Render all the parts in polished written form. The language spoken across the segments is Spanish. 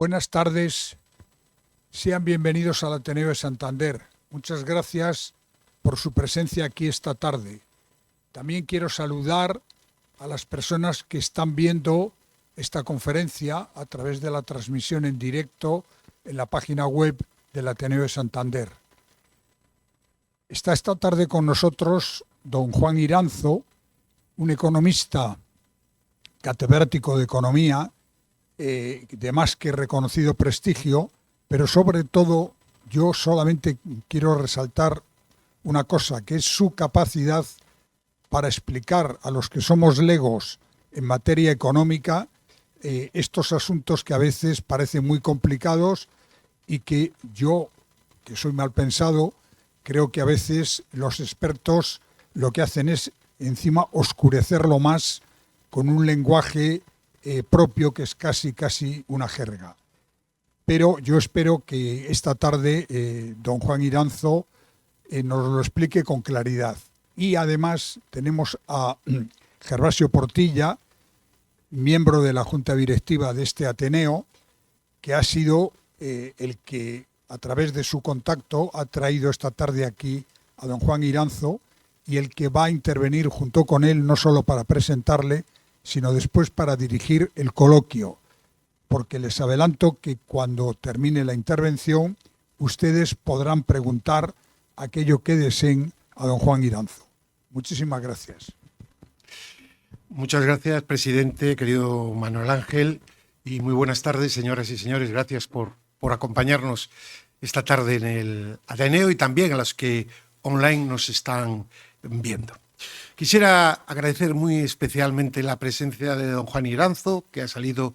Buenas tardes, sean bienvenidos al Ateneo de Santander. Muchas gracias por su presencia aquí esta tarde. También quiero saludar a las personas que están viendo esta conferencia a través de la transmisión en directo en la página web del Ateneo de Santander. Está esta tarde con nosotros don Juan Iranzo, un economista catedrático de Economía, de más que reconocido prestigio, pero sobre todo yo solamente quiero resaltar una cosa, que es su capacidad para explicar a los que somos legos en materia económica estos asuntos que a veces parecen muy complicados y que yo, que soy mal pensado, creo que a veces los expertos lo que hacen es encima oscurecerlo más con un lenguaje propio que es casi una jerga. Pero yo espero que esta tarde don Juan Iranzo nos lo explique con claridad. Y además tenemos a Gervasio Portilla, miembro de la Junta Directiva de este Ateneo, que ha sido el que a través de su contacto ha traído esta tarde aquí a don Juan Iranzo y el que va a intervenir junto con él no solo para presentarle, sino después para dirigir el coloquio, porque les adelanto que cuando termine la intervención ustedes podrán preguntar aquello que deseen a don Juan Iranzo. Muchísimas gracias. Muchas gracias, presidente, querido Manuel Ángel, y muy buenas tardes, señoras y señores. Gracias por acompañarnos esta tarde en el Ateneo y también a los que online nos están viendo. Quisiera agradecer muy especialmente la presencia de don Juan Iranzo, que ha salido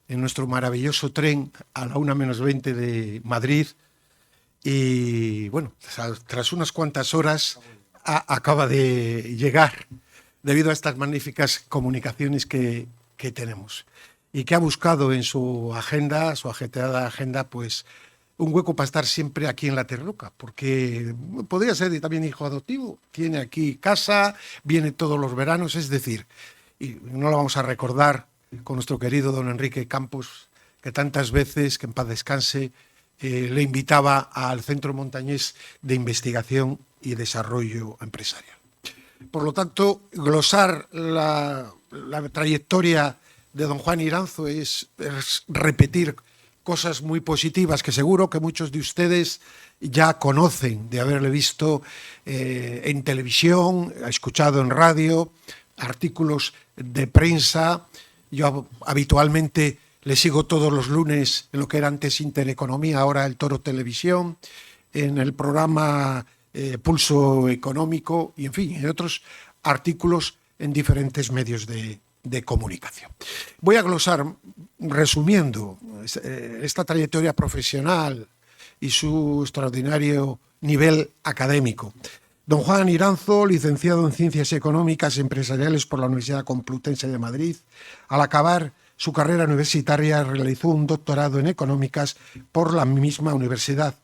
en nuestro maravilloso tren a la 1:20 de Madrid y, bueno, tras unas cuantas horas acaba de llegar debido a estas magníficas comunicaciones que tenemos y que ha buscado en su agenda, su ajetreada agenda, pues un hueco para estar siempre aquí en la Terroca, porque podría ser también hijo adoptivo, tiene aquí casa, viene todos los veranos, es decir, y no lo vamos a recordar con nuestro querido don Enrique Campos, que tantas veces, que en paz descanse, le invitaba al Centro Montañés de Investigación y Desarrollo Empresarial. Por lo tanto, glosar la trayectoria de don Juan Iranzo es repetir cosas muy positivas que seguro que muchos de ustedes ya conocen de haberle visto en televisión, escuchado en radio, artículos de prensa. Yo habitualmente le sigo todos los lunes en lo que era antes Intereconomía, ahora El Toro Televisión, en el programa Pulso Económico y, en fin, en otros artículos en diferentes medios de comunicación. Voy a glosar, resumiendo, esta trayectoria profesional y su extraordinario nivel académico. Don Juan Iranzo, licenciado en Ciencias Económicas y Empresariales por la Universidad Complutense de Madrid, al acabar su carrera universitaria realizó un doctorado en Económicas por la misma universidad.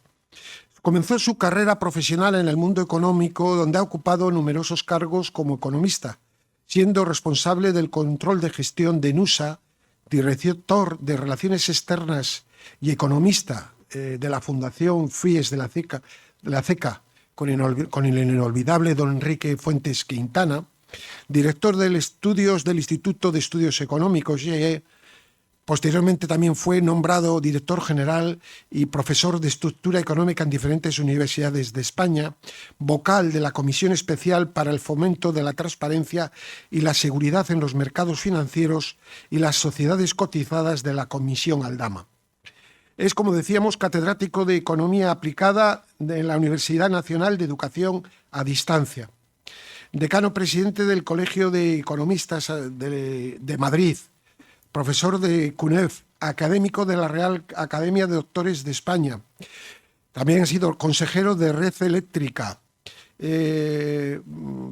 Comenzó su carrera profesional en el mundo económico, donde ha ocupado numerosos cargos como economista, siendo responsable del control de gestión de NUSA, director de Relaciones Externas y economista de la Fundación FIES de la CECA, con el inolvidable don Enrique Fuentes Quintana, director del Instituto de Estudios Económicos, IEE. Posteriormente también fue nombrado director general y profesor de estructura económica en diferentes universidades de España, vocal de la Comisión Especial para el Fomento de la Transparencia y la Seguridad en los Mercados Financieros y las Sociedades Cotizadas de la Comisión Aldama. Es, como decíamos, catedrático de Economía Aplicada de la Universidad Nacional de Educación a Distancia, decano presidente del Colegio de Economistas de Madrid, profesor de CUNEF, académico de la Real Academia de Doctores de España. También ha sido consejero de Red Eléctrica,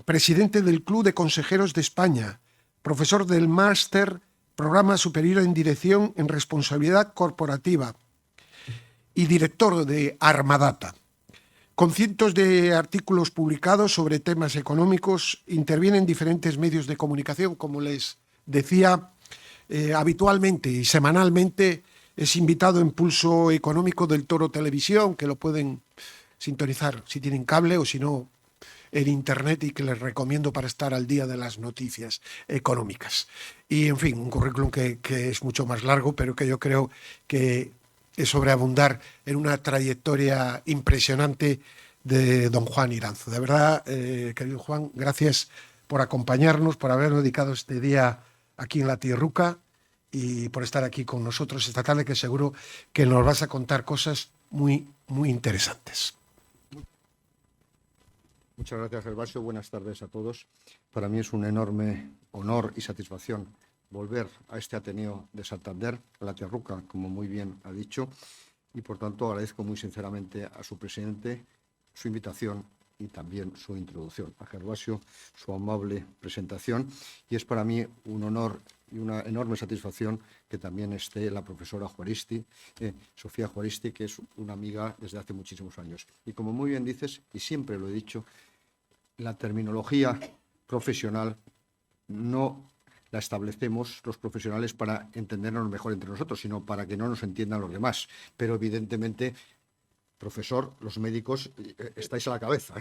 presidente del Club de Consejeros de España, profesor del Máster Programa Superior en Dirección en Responsabilidad Corporativa y director de Armadata. Con cientos de artículos publicados sobre temas económicos, interviene en diferentes medios de comunicación, como les decía, habitualmente y semanalmente es invitado en Pulso Económico del Toro Televisión, que lo pueden sintonizar si tienen cable o si no en internet, y que les recomiendo para estar al día de las noticias económicas. Y en fin, un currículum que es mucho más largo, pero que yo creo que es sobreabundar en una trayectoria impresionante de don Juan Iranzo. De verdad, querido Juan, gracias por acompañarnos, por habernos dedicado este día aquí en La Tierruca y por estar aquí con nosotros esta tarde, que seguro que nos vas a contar cosas muy, muy interesantes. Muchas gracias, Gervasio. Buenas tardes a todos. Para mí es un enorme honor y satisfacción volver a este Ateneo de Santander, a La Tierruca, como muy bien ha dicho, y por tanto agradezco muy sinceramente a su presidente su invitación y también su introducción, a Gervasio su amable presentación, y es para mí un honor y una enorme satisfacción que también esté la profesora Juaristi, Sofía Juaristi, que es una amiga desde hace muchísimos años. Y como muy bien dices, y siempre lo he dicho, la terminología profesional no la establecemos los profesionales para entendernos mejor entre nosotros, sino para que no nos entiendan los demás. Pero evidentemente, profesor, los médicos estáis a la cabeza,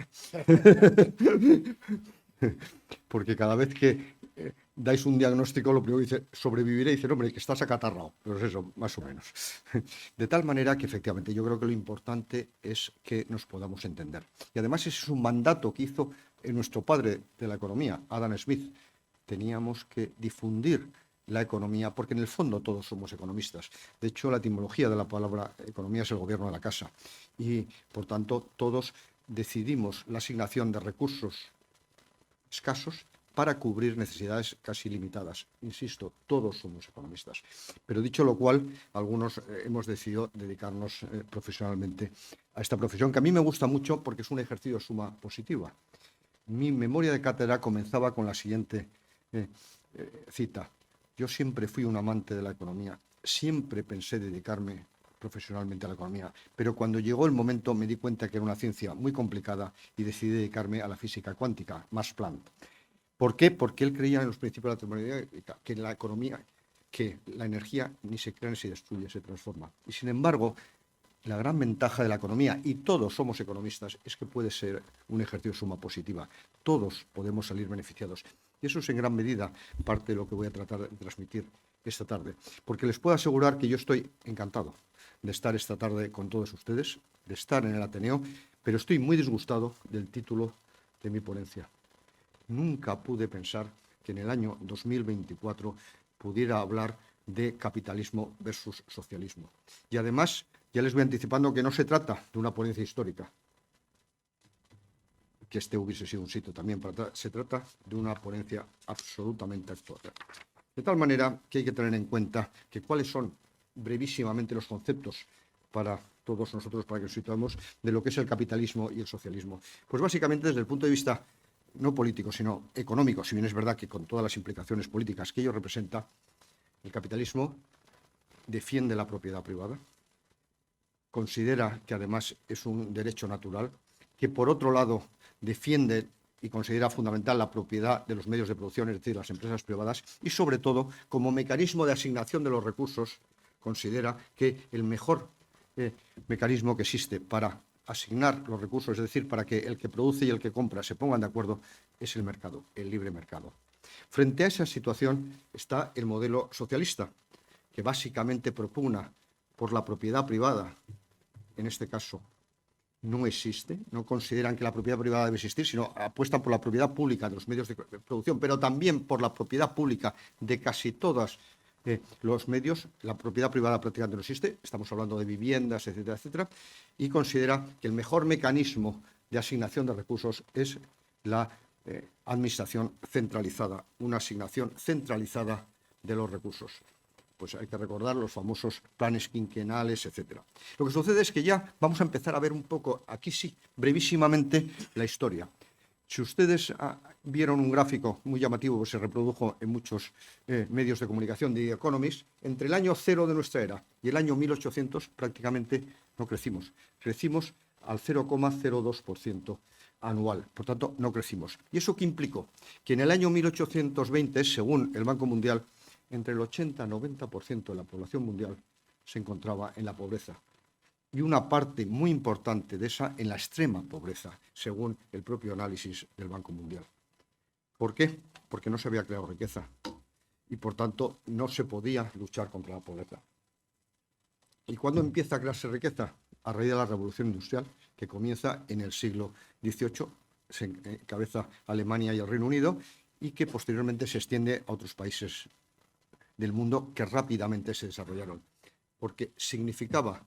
porque cada vez que dais un diagnóstico, lo primero que dice, sobreviviré, y dice, hombre, que estás acatarrado. Pues eso, más o menos. De tal manera que, efectivamente, yo creo que lo importante es que nos podamos entender. Y además ese es un mandato que hizo nuestro padre de la economía, Adam Smith. Teníamos que difundir la economía, porque en el fondo todos somos economistas. De hecho, la etimología de la palabra economía es el gobierno de la casa. Y, por tanto, todos decidimos la asignación de recursos escasos para cubrir necesidades casi limitadas. Insisto, todos somos economistas. Pero dicho lo cual, algunos hemos decidido dedicarnos profesionalmente a esta profesión, que a mí me gusta mucho porque es un ejercicio de suma positiva. Mi memoria de cátedra comenzaba con la siguiente cita. Yo siempre fui un amante de la economía, siempre pensé dedicarme profesionalmente a la economía, pero cuando llegó el momento me di cuenta que era una ciencia muy complicada y decidí dedicarme a la física cuántica, Max Planck. ¿Por qué? Porque él creía en los principios de la termodinámica, que en la economía, que la energía ni se crea ni se destruye, se transforma. Y sin embargo, la gran ventaja de la economía, y todos somos economistas, es que puede ser un ejercicio de suma positiva. Todos podemos salir beneficiados. Y eso es en gran medida parte de lo que voy a tratar de transmitir esta tarde. Porque les puedo asegurar que yo estoy encantado de estar esta tarde con todos ustedes, de estar en el Ateneo, pero estoy muy disgustado del título de mi ponencia. Nunca pude pensar que en el año 2024 pudiera hablar de capitalismo versus socialismo. Y además, ya les voy anticipando que no se trata de una ponencia histórica, que este hubiese sido un sitio también para se trata de una ponencia absolutamente actual. De tal manera que hay que tener en cuenta que cuáles son brevísimamente los conceptos para todos nosotros, para que nos situemos, de lo que es el capitalismo y el socialismo. Pues básicamente desde el punto de vista no político, sino económico, si bien es verdad que con todas las implicaciones políticas que ello representa, el capitalismo defiende la propiedad privada, considera que además es un derecho natural, que por otro lado defiende y considera fundamental la propiedad de los medios de producción, es decir, las empresas privadas, y sobre todo, como mecanismo de asignación de los recursos, considera que el mejor mecanismo que existe para asignar los recursos, es decir, para que el que produce y el que compra se pongan de acuerdo, es el mercado, el libre mercado. Frente a esa situación está el modelo socialista, que básicamente propugna por la propiedad privada, en este caso no existe, no consideran que la propiedad privada debe existir, sino apuestan por la propiedad pública de los medios de producción, pero también por la propiedad pública de casi todos los medios. La propiedad privada prácticamente no existe, estamos hablando de viviendas, etcétera, etcétera, y considera que el mejor mecanismo de asignación de recursos es la administración centralizada, una asignación centralizada de los recursos. Pues hay que recordar los famosos planes quinquenales, etcétera. Lo que sucede es que ya vamos a empezar a ver un poco, aquí sí, brevísimamente, la historia. Si ustedes vieron un gráfico muy llamativo que se reprodujo en muchos medios de comunicación de The Economist, entre el año 0 de nuestra era y el año 1800 prácticamente no crecimos. Crecimos al 0,02% anual, por tanto no crecimos. ¿Y eso qué implicó? Que en el año 1820, según el Banco Mundial, entre el 80 y 90% de la población mundial se encontraba en la pobreza y una parte muy importante de esa en la extrema pobreza, según el propio análisis del Banco Mundial. ¿Por qué? Porque no se había creado riqueza y, por tanto, no se podía luchar contra la pobreza. ¿Y cuándo empieza a crearse riqueza? A raíz de la Revolución Industrial, que comienza en el siglo XVIII, se encabeza Alemania y el Reino Unido, y que posteriormente se extiende a otros países del mundo que rápidamente se desarrollaron. Porque significaba,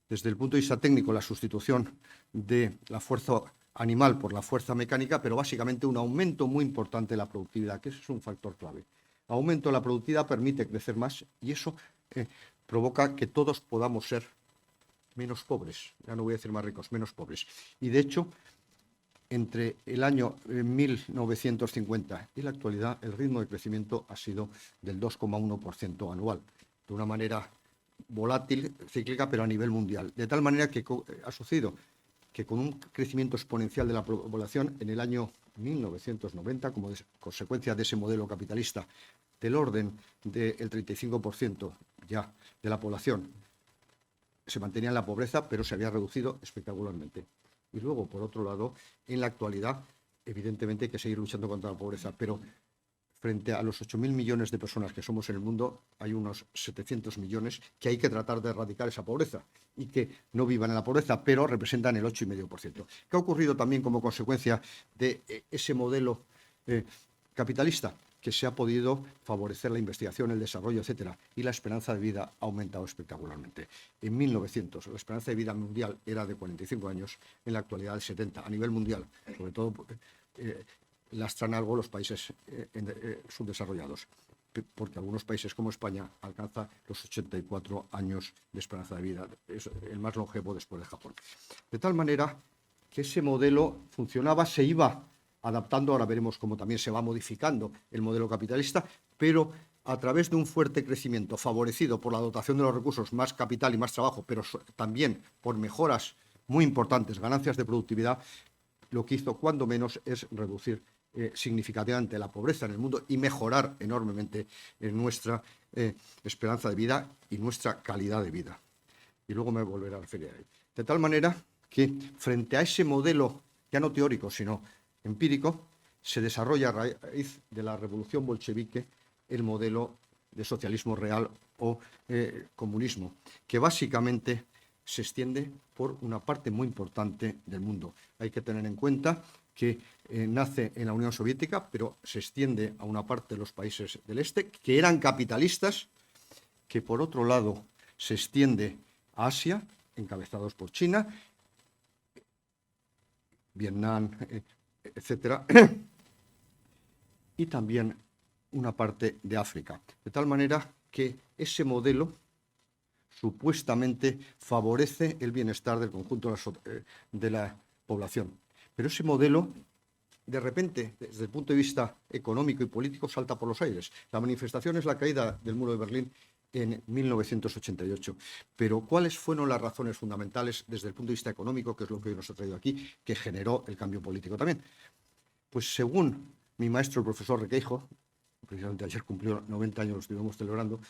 desde el punto de vista técnico, la sustitución de la fuerza animal por la fuerza mecánica, pero básicamente un aumento muy importante de la productividad, que ese es un factor clave. Aumento de la productividad permite crecer más y eso provoca que todos podamos ser menos pobres, ya no voy a decir más ricos, menos pobres. Y de hecho, entre el año 1950 y la actualidad, el ritmo de crecimiento ha sido del 2,1% anual, de una manera volátil, cíclica, pero a nivel mundial. De tal manera que ha sucedido que con un crecimiento exponencial de la población en el año 1990, como consecuencia de ese modelo capitalista, del orden del 35% ya de la población se mantenía en la pobreza, pero se había reducido espectacularmente. Y luego, por otro lado, en la actualidad, evidentemente hay que seguir luchando contra la pobreza, pero frente a los 8.000 millones de personas que somos en el mundo, hay unos 700 millones que hay que tratar de erradicar esa pobreza y que no vivan en la pobreza, pero representan el 8,5%. ¿Qué ha ocurrido también como consecuencia de ese modelo capitalista? Que se ha podido favorecer la investigación, el desarrollo, etcétera, y la esperanza de vida ha aumentado espectacularmente. En 1900 la esperanza de vida mundial era de 45 años, en la actualidad de 70, a nivel mundial, sobre todo lastran algo los países subdesarrollados, porque algunos países como España alcanza los 84 años de esperanza de vida, es el más longevo después de Japón. De tal manera que ese modelo funcionaba, se iba adaptando, ahora veremos cómo también se va modificando el modelo capitalista, pero a través de un fuerte crecimiento favorecido por la dotación de los recursos, más capital y más trabajo, pero también por mejoras muy importantes, ganancias de productividad, lo que hizo cuando menos es reducir significativamente la pobreza en el mundo y mejorar enormemente nuestra esperanza de vida y nuestra calidad de vida. Y luego me volveré a referir a ello. De tal manera que frente a ese modelo, ya no teórico, sino empírico, se desarrolla a raíz de la revolución bolchevique el modelo de socialismo real o comunismo, que básicamente se extiende por una parte muy importante del mundo. Hay que tener en cuenta que nace en la Unión Soviética, pero se extiende a una parte de los países del este, que eran capitalistas, que por otro lado se extiende a Asia, encabezados por China, Vietnam, etcétera, y también una parte de África. De tal manera que ese modelo supuestamente favorece el bienestar del conjunto de la población. Pero ese modelo, de repente, desde el punto de vista económico y político, salta por los aires. La manifestación es la caída del muro de Berlín en 1988. Pero ¿cuáles fueron las razones fundamentales desde el punto de vista económico, que es lo que hoy nos ha traído aquí, que generó el cambio político también? Pues según mi maestro, el profesor Requeijo, precisamente ayer cumplió 90 años, lo estuvimos celebrando,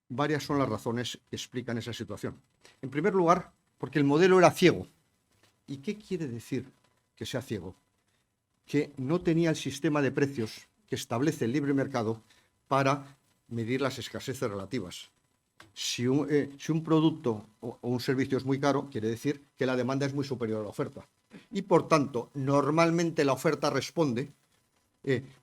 varias son las razones que explican esa situación. En primer lugar, porque el modelo era ciego. ¿Y qué quiere decir que sea ciego? Que no tenía el sistema de precios que establece el libre mercado para medir las escaseces relativas. Si un producto o un servicio es muy caro, quiere decir que la demanda es muy superior a la oferta. Y, por tanto, normalmente la oferta responde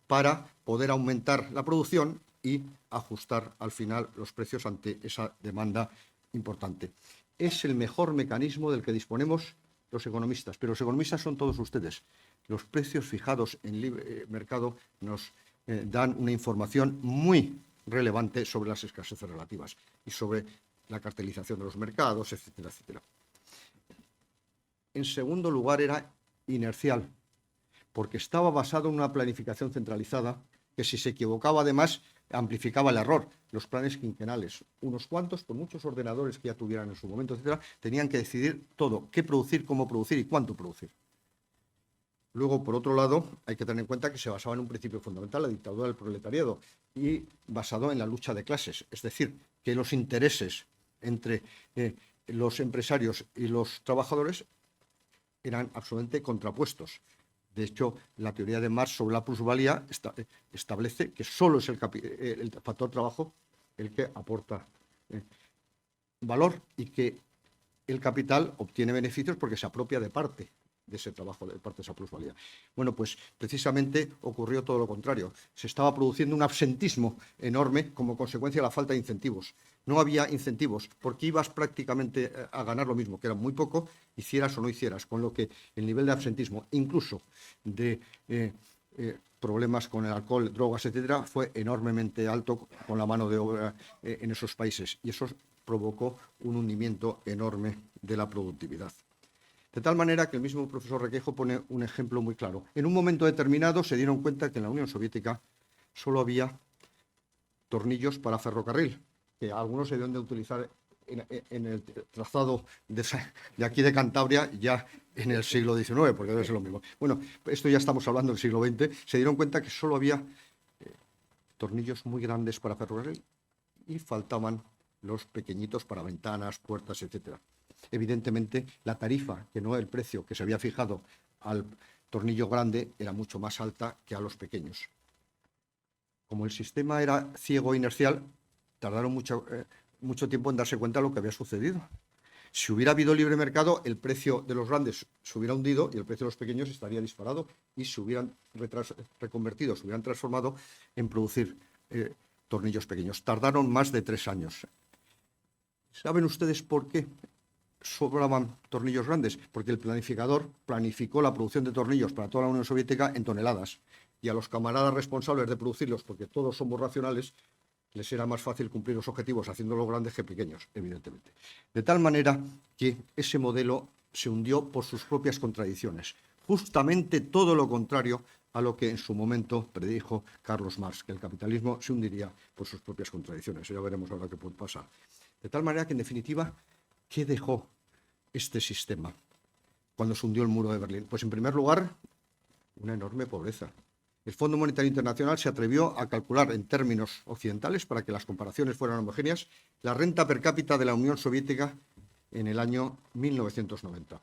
para poder aumentar la producción y ajustar al final los precios ante esa demanda importante. Es el mejor mecanismo del que disponemos los economistas, pero los economistas son todos ustedes. Los precios fijados en libre mercado nos dan una información muy relevante sobre las escaseces relativas y sobre la cartelización de los mercados, etcétera, etcétera. En segundo lugar, era inercial, porque estaba basado en una planificación centralizada que, si se equivocaba, además, amplificaba el error. Los planes quinquenales, unos cuantos, por muchos ordenadores que ya tuvieran en su momento, etcétera, tenían que decidir todo, qué producir, cómo producir y cuánto producir. Luego, por otro lado, hay que tener en cuenta que se basaba en un principio fundamental, la dictadura del proletariado, y basado en la lucha de clases. Es decir, que los intereses entre los empresarios y los trabajadores eran absolutamente contrapuestos. De hecho, la teoría de Marx sobre la plusvalía establece que solo es el factor trabajo el que aporta valor y que el capital obtiene beneficios porque se apropia de parte de ese trabajo, de parte de esa plusvalía. Bueno, pues precisamente ocurrió todo lo contrario. Se estaba produciendo un absentismo enorme como consecuencia de la falta de incentivos. No había incentivos porque ibas prácticamente a ganar lo mismo, que era muy poco, hicieras o no hicieras, con lo que el nivel de absentismo, incluso de problemas con el alcohol, drogas, etcétera, fue enormemente alto con la mano de obra en esos países, y eso provocó un hundimiento enorme de la productividad. De tal manera que el mismo profesor Requeijo pone un ejemplo muy claro. En un momento determinado se dieron cuenta que en la Unión Soviética solo había tornillos para ferrocarril, que algunos se deben de utilizar en el trazado de aquí de Cantabria ya en el siglo XIX, porque debe ser lo mismo. Bueno, esto ya estamos hablando del siglo XX. Se dieron cuenta que solo había tornillos muy grandes para ferrocarril y faltaban los pequeñitos para ventanas, puertas, etcétera. Evidentemente, la tarifa, que no el precio que se había fijado al tornillo grande, era mucho más alta que a los pequeños. Como el sistema era ciego e inercial, tardaron mucho tiempo en darse cuenta de lo que había sucedido. Si hubiera habido libre mercado, el precio de los grandes se hubiera hundido y el precio de los pequeños estaría disparado y se hubieran reconvertido, se hubieran transformado en producir tornillos pequeños. Tardaron más de 3 años. ¿Saben ustedes por qué sobraban tornillos grandes? Porque el planificador planificó la producción de tornillos para toda la Unión Soviética en toneladas, y a los camaradas responsables de producirlos, porque todos somos racionales, les era más fácil cumplir los objetivos haciéndolos grandes que pequeños, evidentemente. De tal manera que ese modelo se hundió por sus propias contradicciones. Justamente todo lo contrario a lo que en su momento predijo Carlos Marx, que el capitalismo se hundiría por sus propias contradicciones. Ya veremos ahora qué puede pasar. De tal manera que, en definitiva, ¿qué dejó este sistema cuando se hundió el muro de Berlín? Pues, en primer lugar, una enorme pobreza. El Fondo Monetario Internacional se atrevió a calcular en términos occidentales, para que las comparaciones fueran homogéneas, la renta per cápita de la Unión Soviética en el año 1990.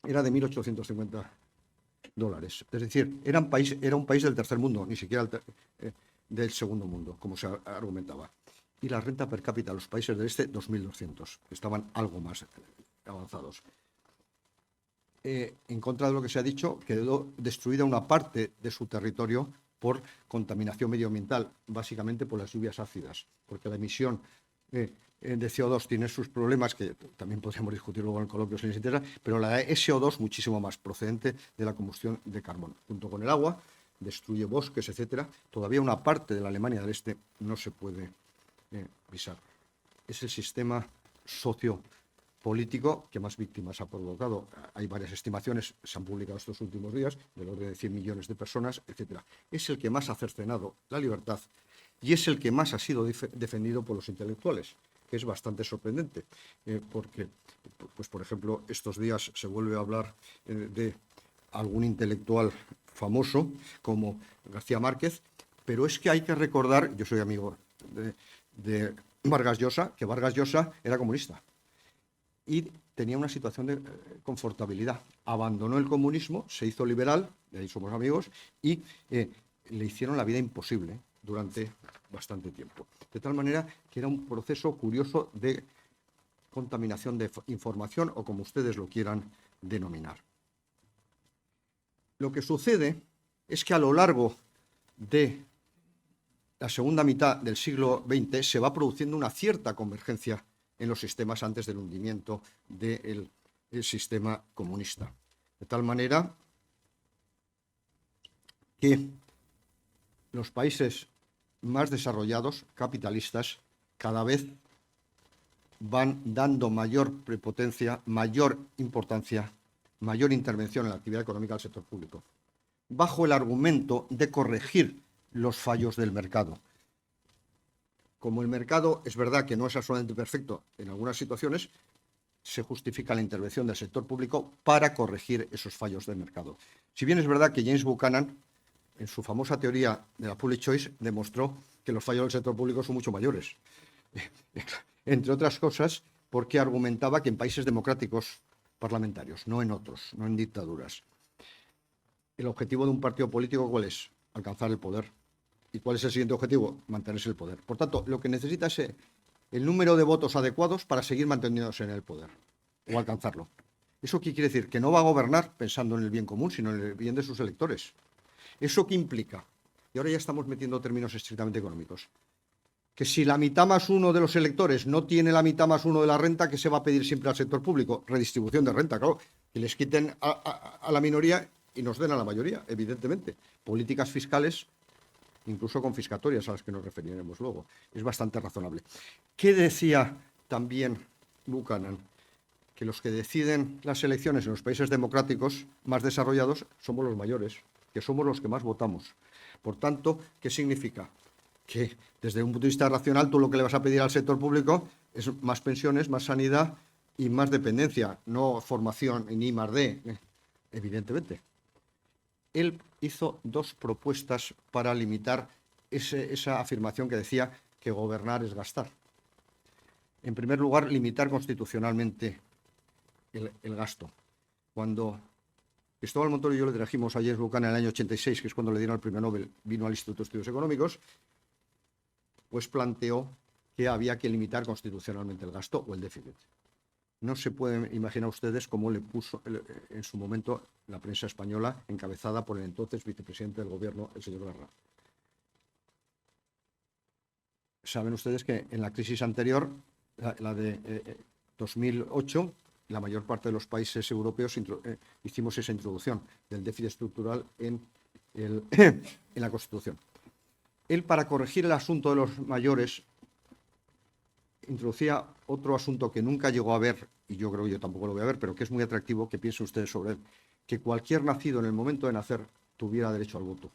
Era de $1.850. Es decir, era un país del tercer mundo, ni siquiera del segundo mundo, como se argumentaba. Y la renta per cápita de los países del este, 2.200, que estaban algo más avanzados. En contra de lo que se ha dicho, quedó destruida una parte de su territorio por contaminación medioambiental, básicamente por las lluvias ácidas, porque la emisión de CO2 tiene sus problemas, que también podríamos discutir luego en el coloquio si les interesa, pero la de SO2 muchísimo más, procedente de la combustión de carbón. Junto con el agua, destruye bosques, etcétera. Todavía una parte de la Alemania del Este no se puede visar. Es el sistema sociopolítico que más víctimas ha provocado. Hay varias estimaciones, se han publicado estos últimos días, del orden de 100 millones de personas, etcétera. Es el que más ha cercenado la libertad y es el que más ha sido defendido por los intelectuales, que es bastante sorprendente, porque, pues, por ejemplo, estos días se vuelve a hablar de algún intelectual famoso como García Márquez, pero es que hay que recordar, yo soy amigo de Vargas Llosa, que Vargas Llosa era comunista y tenía una situación de confortabilidad. Abandonó el comunismo, se hizo liberal, de ahí somos amigos, y le hicieron la vida imposible durante bastante tiempo. De tal manera que era un proceso curioso de contaminación de información, o como ustedes lo quieran denominar. Lo que sucede es que a lo largo de la segunda mitad del siglo XX se va produciendo una cierta convergencia en los sistemas antes del hundimiento del sistema comunista. De tal manera que los países más desarrollados, capitalistas, cada vez van dando mayor prepotencia, mayor importancia, mayor intervención en la actividad económica del sector público, bajo el argumento de corregir los fallos del mercado. Como el mercado es verdad que no es absolutamente perfecto en algunas situaciones, se justifica la intervención del sector público para corregir esos fallos del mercado. Si bien es verdad que James Buchanan en su famosa teoría de la public choice, demostró que los fallos del sector público son mucho mayores. Entre otras cosas, porque argumentaba que en países democráticos parlamentarios, no en otros, no en dictaduras, el objetivo de un partido político, ¿cuál es? Alcanzar el poder. ¿Y cuál es el siguiente objetivo? Mantenerse el poder. Por tanto, lo que necesita es el número de votos adecuados para seguir manteniéndose en el poder o alcanzarlo. ¿Eso qué quiere decir? Que no va a gobernar pensando en el bien común, sino en el bien de sus electores. ¿Eso qué implica? Y ahora ya estamos metiendo términos estrictamente económicos. Que si la mitad más uno de los electores no tiene la mitad más uno de la renta, ¿qué se va a pedir siempre al sector público? Redistribución de renta, claro. Que les quiten a la minoría y nos den a la mayoría, evidentemente. Políticas fiscales, incluso confiscatorias, a las que nos referiremos luego. Es bastante razonable. ¿Qué decía también Buchanan? Que los que deciden las elecciones en los países democráticos más desarrollados somos los mayores, que somos los que más votamos. Por tanto, ¿qué significa? Que desde un punto de vista racional tú lo que le vas a pedir al sector público es más pensiones, más sanidad y más dependencia, no formación ni I+D, evidentemente. Él hizo dos propuestas para limitar esa afirmación que decía que gobernar es gastar. En primer lugar, limitar constitucionalmente el gasto. Cuando Cristóbal Montoro y yo le trajimos a James Buchanan en el año 86, que es cuando le dieron el premio Nobel, vino al Instituto de Estudios Económicos, pues planteó que había que limitar constitucionalmente el gasto o el déficit. No se pueden imaginar ustedes cómo le puso en su momento la prensa española, encabezada por el entonces vicepresidente del gobierno, el señor Garra. Saben ustedes que en la crisis anterior, la de 2008, la mayor parte de los países europeos hicimos esa introducción del déficit estructural en la Constitución. Él, para corregir el asunto de los mayores, introducía otro asunto que nunca llegó a ver, y yo creo que yo tampoco lo voy a ver, pero que es muy atractivo, que piensen ustedes sobre él, que cualquier nacido en el momento de nacer tuviera derecho al voto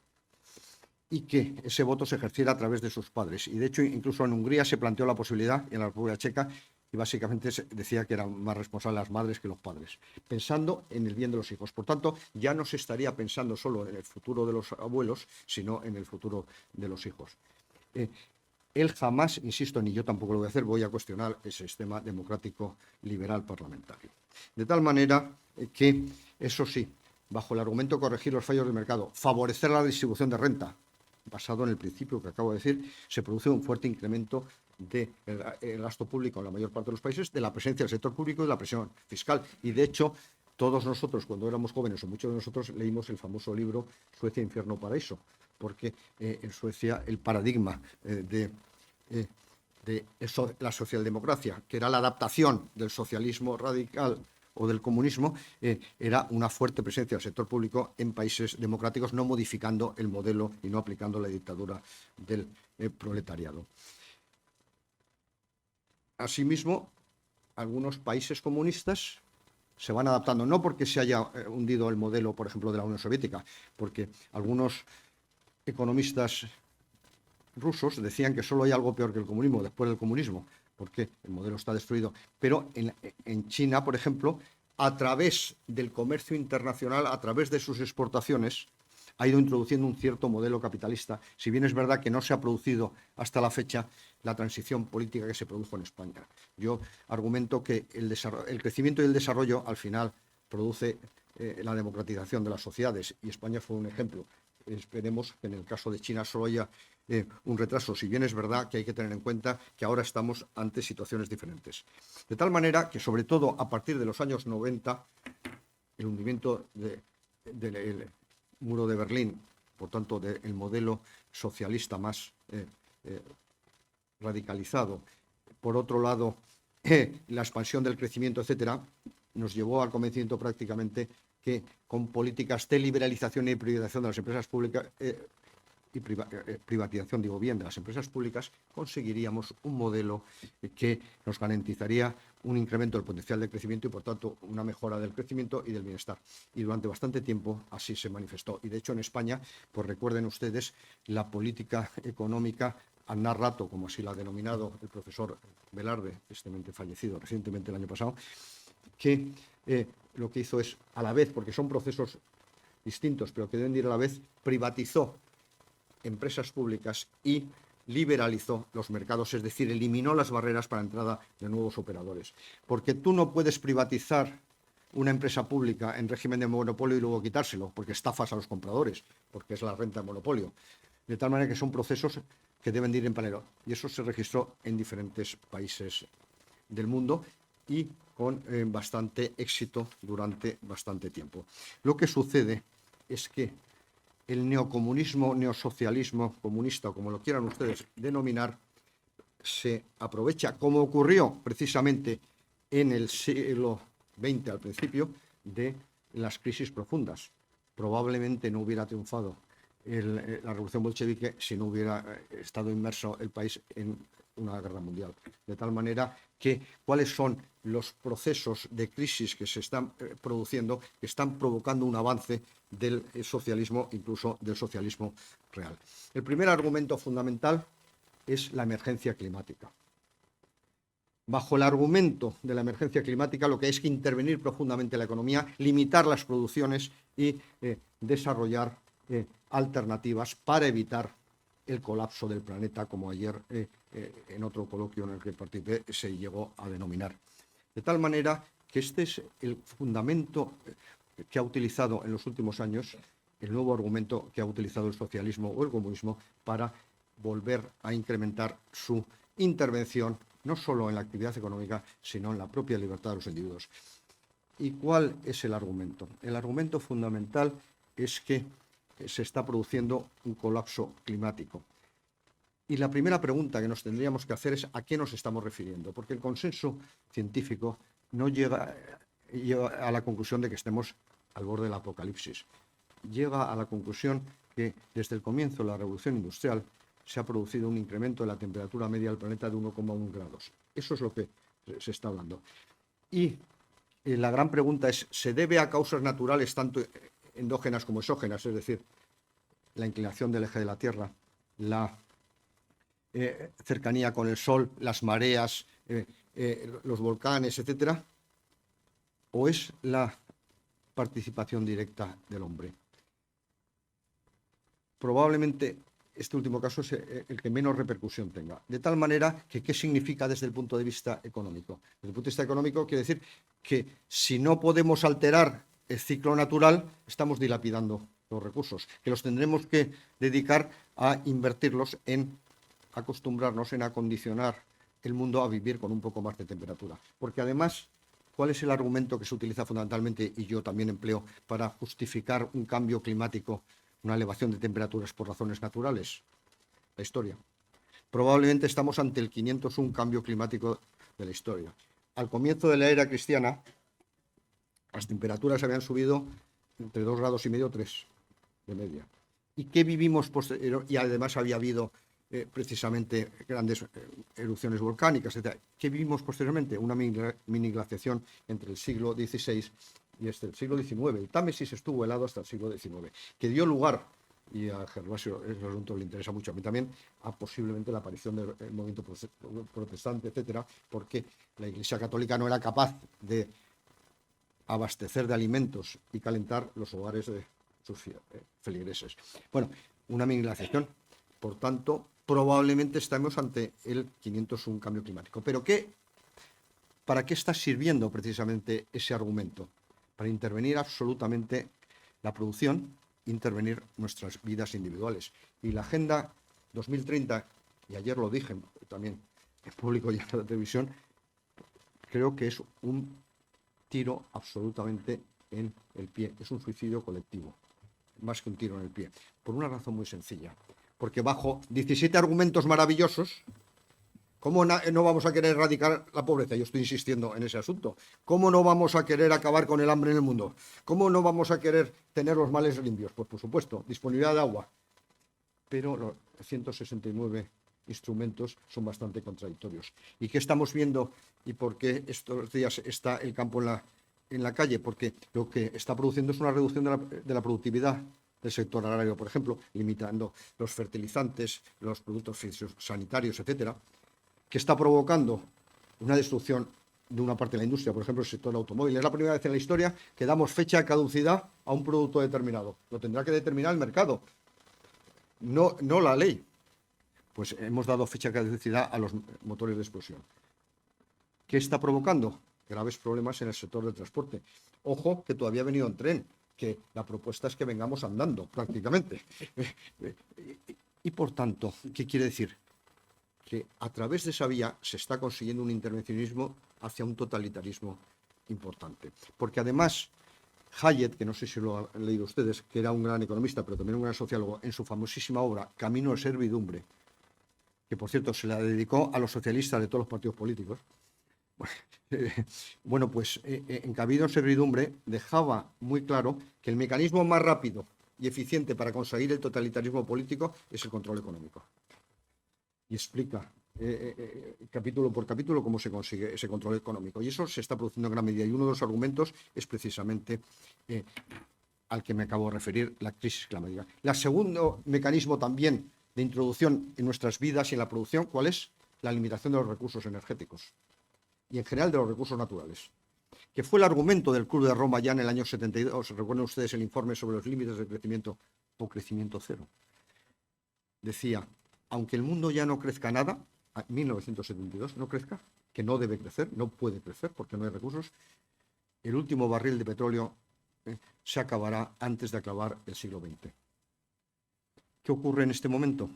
y que ese voto se ejerciera a través de sus padres. Y de hecho, incluso en Hungría se planteó la posibilidad, y en la República Checa, y básicamente se decía que eran más responsables las madres que los padres, pensando en el bien de los hijos. Por tanto, ya no se estaría pensando solo en el futuro de los abuelos, sino en el futuro de los hijos. Él jamás, insisto, ni yo tampoco lo voy a hacer, voy a cuestionar el sistema democrático liberal parlamentario. De tal manera que, eso sí, bajo el argumento de corregir los fallos del mercado, favorecer la distribución de renta, basado en el principio que acabo de decir, se produce un fuerte incremento del gasto público en la mayor parte de los países, de la presencia del sector público y de la presión fiscal. Y, de hecho, todos nosotros, cuando éramos jóvenes, o muchos de nosotros, leímos el famoso libro Suecia, Infierno, Paraíso, porque en Suecia el paradigma de la socialdemocracia, que era la adaptación del socialismo radical o del comunismo, era una fuerte presencia del sector público en países democráticos, no modificando el modelo y no aplicando la dictadura del proletariado. Asimismo, algunos países comunistas se van adaptando, no porque se haya hundido el modelo, por ejemplo, de la Unión Soviética, porque algunos economistas rusos decían que solo hay algo peor que el comunismo después del comunismo, porque el modelo está destruido. Pero en China, por ejemplo, a través del comercio internacional, a través de sus exportaciones, ha ido introduciendo un cierto modelo capitalista, si bien es verdad que no se ha producido hasta la fecha la transición política que se produjo en España. Yo argumento que el crecimiento y el desarrollo al final produce la democratización de las sociedades, y España fue un ejemplo. Esperemos que en el caso de China solo haya un retraso, si bien es verdad que hay que tener en cuenta que ahora estamos ante situaciones diferentes. De tal manera que, sobre todo a partir de los años 90, el hundimiento del muro de Berlín, por tanto, del modelo socialista más radicalizado, por otro lado, la expansión del crecimiento, etcétera, nos llevó al convencimiento prácticamente que con políticas de liberalización y privatización de las empresas públicas privatización, digo bien, de las empresas públicas, conseguiríamos un modelo que nos garantizaría un incremento del potencial de crecimiento y, por tanto, una mejora del crecimiento y del bienestar. Y durante bastante tiempo así se manifestó. Y, de hecho, en España, pues recuerden ustedes, la política económica al narrato, como así la ha denominado el profesor Velarde, tristemente fallecido recientemente el año pasado, que lo que hizo es, a la vez, porque son procesos distintos, pero que deben ir a la vez, privatizó empresas públicas y liberalizó los mercados, es decir, eliminó las barreras para la entrada de nuevos operadores. Porque tú no puedes privatizar una empresa pública en régimen de monopolio y luego quitárselo, porque estafas a los compradores, porque es la renta de monopolio. De tal manera que son procesos que deben de ir en paralelo. Y eso se registró en diferentes países del mundo y con bastante éxito durante bastante tiempo. Lo que sucede es que el neocomunismo, neosocialismo comunista, o como lo quieran ustedes denominar, se aprovecha, como ocurrió precisamente en el siglo XX al principio, de las crisis profundas. Probablemente no hubiera triunfado la revolución bolchevique si no hubiera estado inmerso el país en una guerra mundial. De tal manera que cuáles son los procesos de crisis que se están produciendo, que están provocando un avance del socialismo, incluso del socialismo real. El primer argumento fundamental es la emergencia climática. Bajo el argumento de la emergencia climática, lo que hay es que intervenir profundamente en la economía, limitar las producciones y desarrollar alternativas para evitar el colapso del planeta, como ayer en otro coloquio en el que participé se llegó a denominar. De tal manera que este es el fundamento que ha utilizado en los últimos años, el nuevo argumento que ha utilizado el socialismo o el comunismo para volver a incrementar su intervención, no solo en la actividad económica, sino en la propia libertad de los individuos. ¿Y cuál es el argumento? El argumento fundamental es que se está produciendo un colapso climático. Y la primera pregunta que nos tendríamos que hacer es ¿a qué nos estamos refiriendo? Porque el consenso científico no llega a la conclusión de que estemos al borde del apocalipsis. Llega a la conclusión que desde el comienzo de la revolución industrial se ha producido un incremento de la temperatura media del planeta de 1,1 grados. Eso es lo que se está hablando. Y la gran pregunta es, ¿se debe a causas naturales tanto endógenas como exógenas? Es decir, la inclinación del eje de la Tierra, la cercanía con el Sol, las mareas, los volcanes, etcétera, ¿o es la participación directa del hombre? Probablemente este último caso es el que menos repercusión tenga. De tal manera que, ¿qué significa desde el punto de vista económico? Desde el punto de vista económico quiere decir que si no podemos alterar el ciclo natural, estamos dilapidando los recursos, que los tendremos que dedicar a invertirlos en acostumbrarnos, en acondicionar el mundo a vivir con un poco más de temperatura. Porque además, ¿cuál es el argumento que se utiliza fundamentalmente, y yo también empleo, para justificar un cambio climático, una elevación de temperaturas por razones naturales? La historia. Probablemente estamos ante el 501 cambio climático de la historia. Al comienzo de la era cristiana, las temperaturas habían subido entre 2,5 grados y 3 de media. ¿Y qué vivimos posterior? Y además había habido precisamente grandes erupciones volcánicas, etc. ¿Qué vivimos posteriormente? Una mini glaciación entre el siglo XVI y el siglo XIX. El Támesis estuvo helado hasta el siglo XIX, que dio lugar, y a Gervasio ese asunto le interesa mucho, a mí también, a posiblemente la aparición del movimiento protestante, etcétera, porque la Iglesia Católica no era capaz de abastecer de alimentos y calentar los hogares de sus feligreses. Bueno, una mini glaciación. Por tanto, probablemente estamos ante el 501 cambio climático. ¿Pero para qué está sirviendo precisamente ese argumento? Para intervenir absolutamente la producción, intervenir nuestras vidas individuales. Y la Agenda 2030, y ayer lo dije también en público y en la televisión, creo que es un tiro absolutamente en el pie. Es un suicidio colectivo, más que un tiro en el pie. Por una razón muy sencilla. Porque bajo 17 argumentos maravillosos, ¿cómo no vamos a querer erradicar la pobreza? Yo estoy insistiendo en ese asunto. ¿Cómo no vamos a querer acabar con el hambre en el mundo? ¿Cómo no vamos a querer tener los mares limpios? Pues por supuesto, disponibilidad de agua. Pero los 169 instrumentos son bastante contradictorios. ¿Y qué estamos viendo y por qué estos días está el campo en la calle? Porque lo que está produciendo es una reducción de la productividad del sector agrario, por ejemplo, limitando los fertilizantes, los productos fitosanitarios, etcétera, que está provocando una destrucción de una parte de la industria, por ejemplo, el sector automóvil. Es la primera vez en la historia que damos fecha de caducidad a un producto determinado. Lo tendrá que determinar el mercado, no la ley. Pues hemos dado fecha de caducidad a los motores de explosión. ¿Qué está provocando? Graves problemas en el sector del transporte. Ojo, que todavía ha venido en tren, que la propuesta es que vengamos andando prácticamente. Y por tanto, ¿qué quiere decir? Que a través de esa vía se está consiguiendo un intervencionismo hacia un totalitarismo importante. Porque además, Hayek, que no sé si lo han leído ustedes, que era un gran economista, pero también un gran sociólogo, en su famosísima obra Camino a la servidumbre, que por cierto se la dedicó a los socialistas de todos los partidos políticos, bueno, pues en Camino a la servidumbre dejaba muy claro que el mecanismo más rápido y eficiente para conseguir el totalitarismo político es el control económico. Y explica capítulo por capítulo cómo se consigue ese control económico. Y eso se está produciendo en gran medida. Y uno de los argumentos es precisamente al que me acabo de referir, la crisis climática. El segundo mecanismo también de introducción en nuestras vidas y en la producción, ¿cuál es? La limitación de los recursos energéticos y en general de los recursos naturales, que fue el argumento del Club de Roma ya en el año 72. Recuerden ustedes el informe sobre los límites de crecimiento o crecimiento cero. Decía, aunque el mundo ya no crezca nada, en 1972 no crezca, que no debe crecer, no puede crecer porque no hay recursos, el último barril de petróleo se acabará antes de acabar el siglo XX. ¿Qué ocurre en este momento?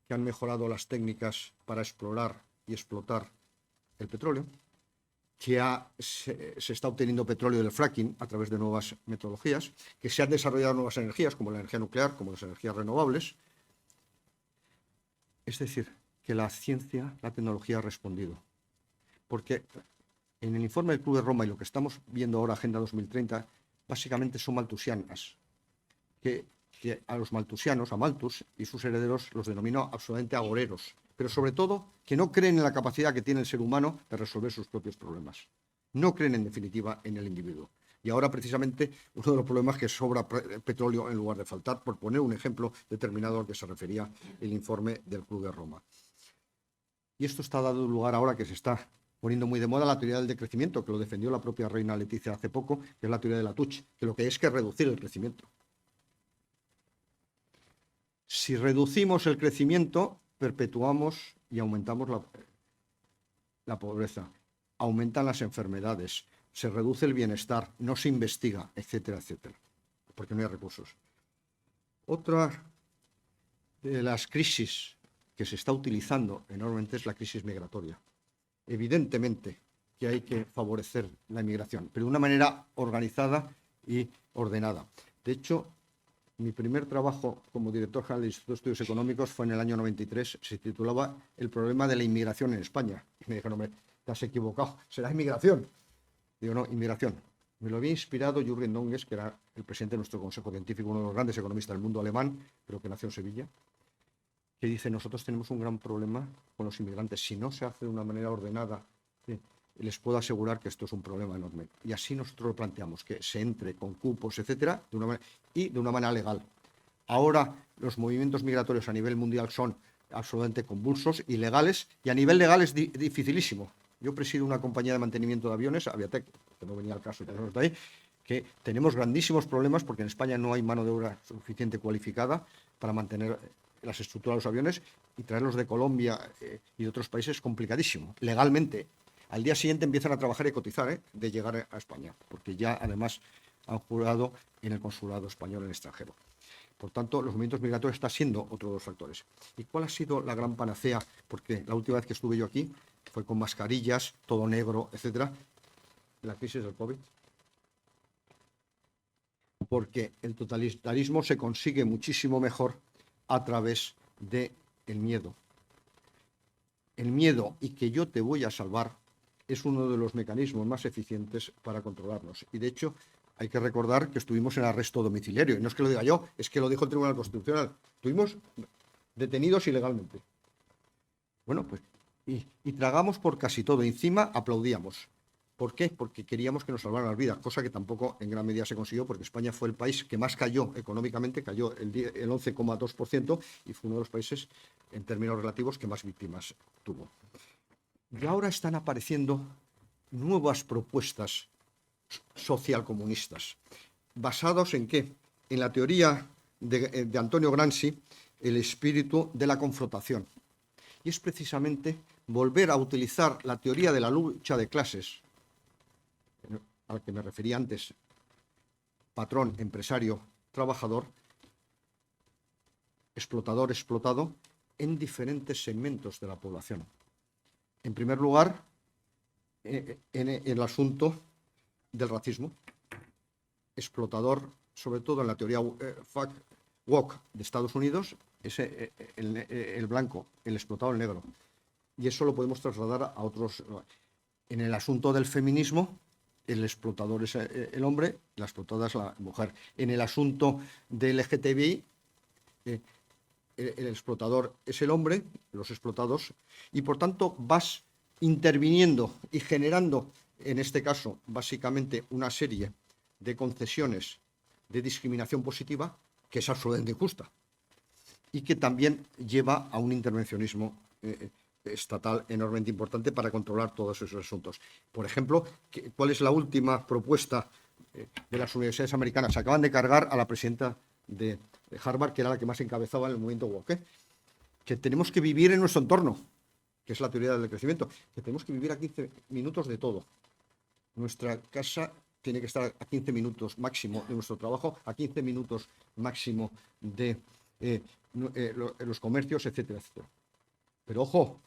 Que han mejorado las técnicas para explorar y explotar el petróleo, que se está obteniendo petróleo del fracking a través de nuevas metodologías, que se han desarrollado nuevas energías como la energía nuclear, como las energías renovables. Es decir, que la ciencia, la tecnología ha respondido. Porque en el informe del Club de Roma y lo que estamos viendo ahora, Agenda 2030, básicamente son maltusianas, que a los maltusianos, a Malthus y sus herederos, los denominó absolutamente agoreros, pero sobre todo que no creen en la capacidad que tiene el ser humano de resolver sus propios problemas. No creen, en definitiva, en el individuo. Y ahora, precisamente, uno de los problemas es que sobra petróleo en lugar de faltar, por poner un ejemplo determinado al que se refería el informe del Club de Roma. Y esto está dando lugar ahora que se está poniendo muy de moda la teoría del decrecimiento, que lo defendió la propia reina Leticia hace poco, que es la teoría de Latouche, que lo que es reducir el crecimiento. Si reducimos el crecimiento, perpetuamos y aumentamos la pobreza, aumentan las enfermedades, se reduce el bienestar, no se investiga, etcétera, etcétera, porque no hay recursos. Otra de las crisis que se está utilizando enormemente es la crisis migratoria. Evidentemente que hay que favorecer la inmigración, pero de una manera organizada y ordenada. De hecho, mi primer trabajo como director general del Instituto de Estudios Económicos fue en el año 93, se titulaba El problema de la inmigración en España. Y me dijeron, te has equivocado, será inmigración. Digo, no, inmigración. Me lo había inspirado Jürgen Donges, que era el presidente de nuestro Consejo Científico, uno de los grandes economistas del mundo alemán, pero que nació en Sevilla, que dice, nosotros tenemos un gran problema con los inmigrantes. Si no se hace de una manera ordenada, les puedo asegurar que esto es un problema enorme. Y así nosotros lo planteamos, que se entre con cupos, etcétera, de una manera legal. Ahora los movimientos migratorios a nivel mundial son absolutamente convulsos, ilegales, y a nivel legal es dificilísimo. Yo presido una compañía de mantenimiento de aviones, Aviatec, que no venía al caso, tenemos de ahí, que tenemos grandísimos problemas porque en España no hay mano de obra suficiente cualificada para mantener las estructuras de los aviones, y traerlos de Colombia y de otros países es complicadísimo, legalmente. Al día siguiente empiezan a trabajar y cotizar de llegar a España, porque ya además han jurado en el consulado español en el extranjero. Por tanto, los movimientos migratorios están siendo otro de los factores. ¿Y cuál ha sido la gran panacea? Porque la última vez que estuve yo aquí fue con mascarillas, todo negro, etcétera, la crisis del COVID. Porque el totalitarismo se consigue muchísimo mejor a través del miedo. El miedo y que yo te voy a salvar es uno de los mecanismos más eficientes para controlarnos. Y de hecho, hay que recordar que estuvimos en arresto domiciliario. Y no es que lo diga yo, es que lo dijo el Tribunal Constitucional. Estuvimos detenidos ilegalmente. Bueno, pues, y tragamos por casi todo. Encima aplaudíamos. ¿Por qué? Porque queríamos que nos salvaran las vidas, cosa que tampoco en gran medida se consiguió, porque España fue el país que más cayó económicamente, cayó el 11,2%, y fue uno de los países, en términos relativos, que más víctimas tuvo. Y ahora están apareciendo nuevas propuestas socialcomunistas. ¿Basados en qué? En la teoría de Antonio Gramsci, el espíritu de la confrontación. Y es precisamente volver a utilizar la teoría de la lucha de clases, a la que me refería antes, patrón, empresario, trabajador, explotador, explotado, en diferentes segmentos de la población. En primer lugar, en el asunto del racismo, explotador, sobre todo en la teoría woke de Estados Unidos, es el blanco, el explotado, el negro. Y eso lo podemos trasladar a otros. En el asunto del feminismo, el explotador es el hombre, la explotada es la mujer. En el asunto del LGTBI, el explotador es el hombre, los explotados, y por tanto vas interviniendo y generando, en este caso, básicamente una serie de concesiones de discriminación positiva que es absolutamente injusta y que también lleva a un intervencionismo estatal enormemente importante para controlar todos esos asuntos. Por ejemplo, ¿cuál es la última propuesta de las universidades americanas? Acaban de cargar a la presidenta de Harvard, que era la que más encabezaba en el movimiento woke, que tenemos que vivir en nuestro entorno, que es la teoría del crecimiento, que tenemos que vivir a 15 minutos de todo. Nuestra casa tiene que estar a 15 minutos máximo de nuestro trabajo, a 15 minutos máximo de los comercios, etcétera, etcétera. Pero ojo,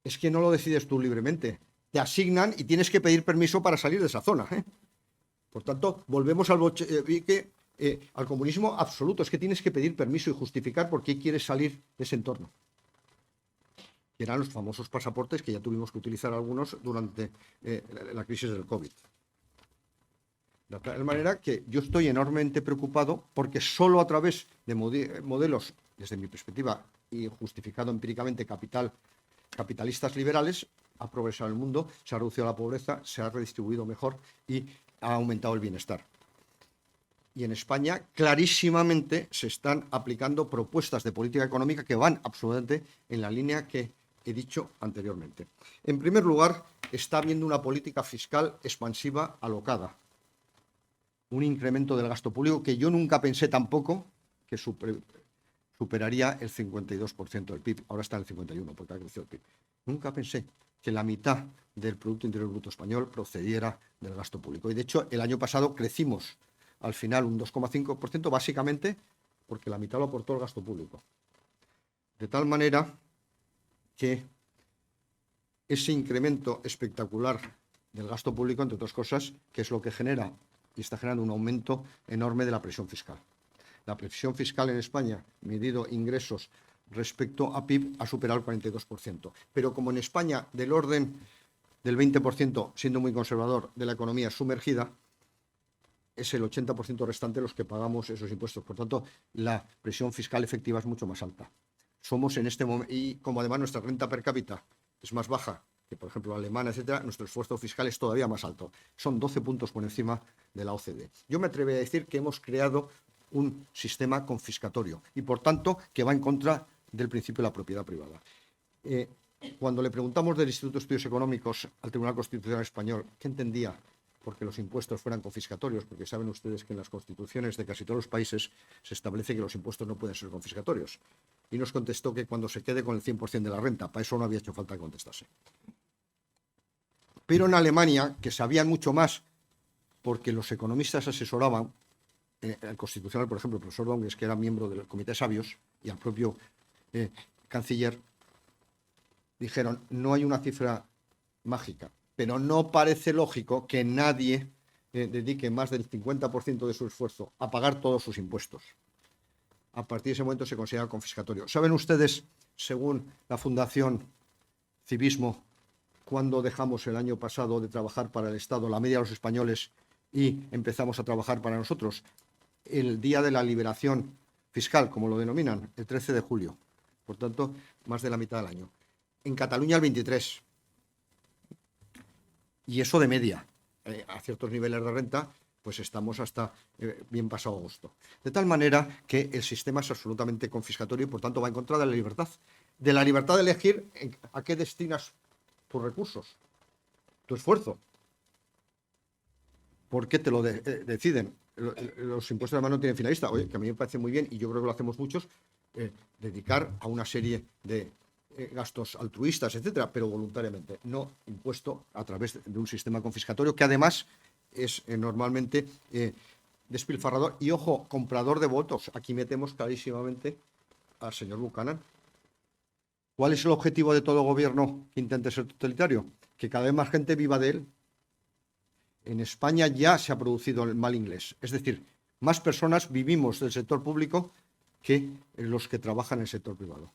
es que no lo decides tú libremente. Te asignan y tienes que pedir permiso para salir de esa zona. Por tanto, volvemos al comunismo absoluto. Es que tienes que pedir permiso y justificar por qué quieres salir de ese entorno. Que eran los famosos pasaportes que ya tuvimos que utilizar algunos durante la crisis del COVID. De tal manera que yo estoy enormemente preocupado porque solo a través de modelos, desde mi perspectiva y justificado empíricamente, capitalistas liberales, ha progresado el mundo, se ha reducido la pobreza, se ha redistribuido mejor y ha aumentado el bienestar. Y en España clarísimamente se están aplicando propuestas de política económica que van absolutamente en la línea que he dicho anteriormente. En primer lugar, está habiendo una política fiscal expansiva alocada. Un incremento del gasto público que yo nunca pensé tampoco que superaría el 52% del PIB. Ahora está en el 51% porque ha crecido el PIB. Nunca pensé que la mitad del Producto Interior Bruto español procediera del gasto público. Y de hecho, el año pasado crecimos al final un 2,5%, básicamente porque la mitad lo aportó el gasto público. De tal manera que ese incremento espectacular del gasto público, entre otras cosas, que es lo que genera y está generando un aumento enorme de la presión fiscal. La presión fiscal en España, medido ingresos respecto a PIB, ha superado el 42%. Pero como en España, del orden del 20%, siendo muy conservador, de la economía sumergida, es el 80% restante los que pagamos esos impuestos. Por tanto, la presión fiscal efectiva es mucho más alta. Somos en este momento, y como además nuestra renta per cápita es más baja que, por ejemplo, la alemana, etcétera, nuestro esfuerzo fiscal es todavía más alto. Son 12 puntos por encima de la OCDE. Yo me atrevo a decir que hemos creado un sistema confiscatorio y, por tanto, que va en contra del principio de la propiedad privada. Cuando le preguntamos del Instituto de Estudios Económicos al Tribunal Constitucional Español qué entendía porque los impuestos fueran confiscatorios, porque saben ustedes que en las constituciones de casi todos los países se establece que los impuestos no pueden ser confiscatorios. Y nos contestó que cuando se quede con el 100% de la renta, para eso no había hecho falta que contestase. Pero en Alemania, que sabían mucho más, porque los economistas asesoraban, el constitucional, por ejemplo, el profesor Donges, que era miembro del Comité de Sabios, y al propio canciller, dijeron, no hay una cifra mágica, pero no parece lógico que nadie dedique más del 50% de su esfuerzo a pagar todos sus impuestos. A partir de ese momento se considera confiscatorio. ¿Saben ustedes, según la Fundación Civismo, cuándo dejamos el año pasado de trabajar para el Estado, la media de los españoles, y empezamos a trabajar para nosotros? El día de la liberación fiscal, como lo denominan, el 13 de julio. Por tanto, más de la mitad del año. En Cataluña el 23. Y eso de media. A ciertos niveles de renta, pues estamos hasta bien pasado agosto. De tal manera que el sistema es absolutamente confiscatorio y, por tanto, va en contra de la libertad. De la libertad de elegir a qué destinas tus recursos. tu esfuerzo. ¿Por qué te lo deciden? Los impuestos además no tienen finalista. Oye, que a mí me parece muy bien, y yo creo que lo hacemos muchos, dedicar a una serie de gastos altruistas, etcétera, pero voluntariamente, no impuesto a través de un sistema confiscatorio que además es normalmente despilfarrador y, ojo, comprador de votos. Aquí metemos clarísimamente al señor Buchanan. ¿Cuál es el objetivo de todo gobierno que intente ser totalitario? Que cada vez más gente viva de él. En España ya se ha producido el mal inglés. Es decir, más personas vivimos del sector público que los que trabajan en el sector privado.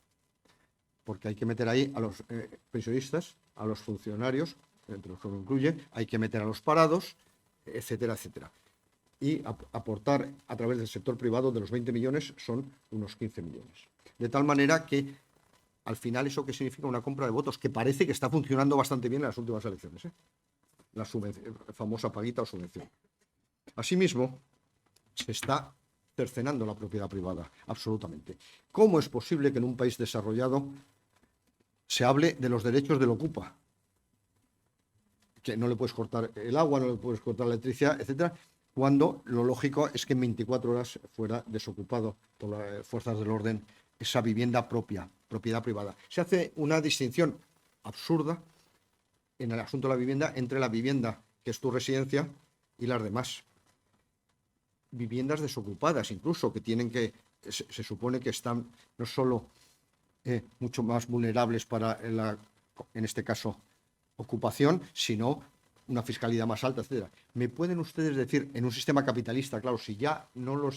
Porque hay que meter ahí a los pensionistas, a los funcionarios, entre los que lo incluye, hay que meter a los parados, etcétera, etcétera. Y aportar a través del sector privado de los 20 millones son unos 15 millones. De tal manera que al final eso que significa una compra de votos, que parece que está funcionando bastante bien en las últimas elecciones, la famosa paguita o subvención. Asimismo, se está cercenando la propiedad privada, absolutamente. ¿Cómo es posible que en un país desarrollado se hable de los derechos del ocupa? Que no le puedes cortar el agua, no le puedes cortar la electricidad, etcétera, cuando lo lógico es que en 24 horas fuera desocupado por las fuerzas del orden esa vivienda propia, propiedad privada. Se hace una distinción absurda en el asunto de la vivienda entre la vivienda que es tu residencia y las demás. Viviendas desocupadas incluso, que tienen que, se supone que están no solo mucho más vulnerables para en este caso, ocupación, sino una fiscalidad más alta, etcétera. ¿Me pueden ustedes decir, en un sistema capitalista, claro, si ya no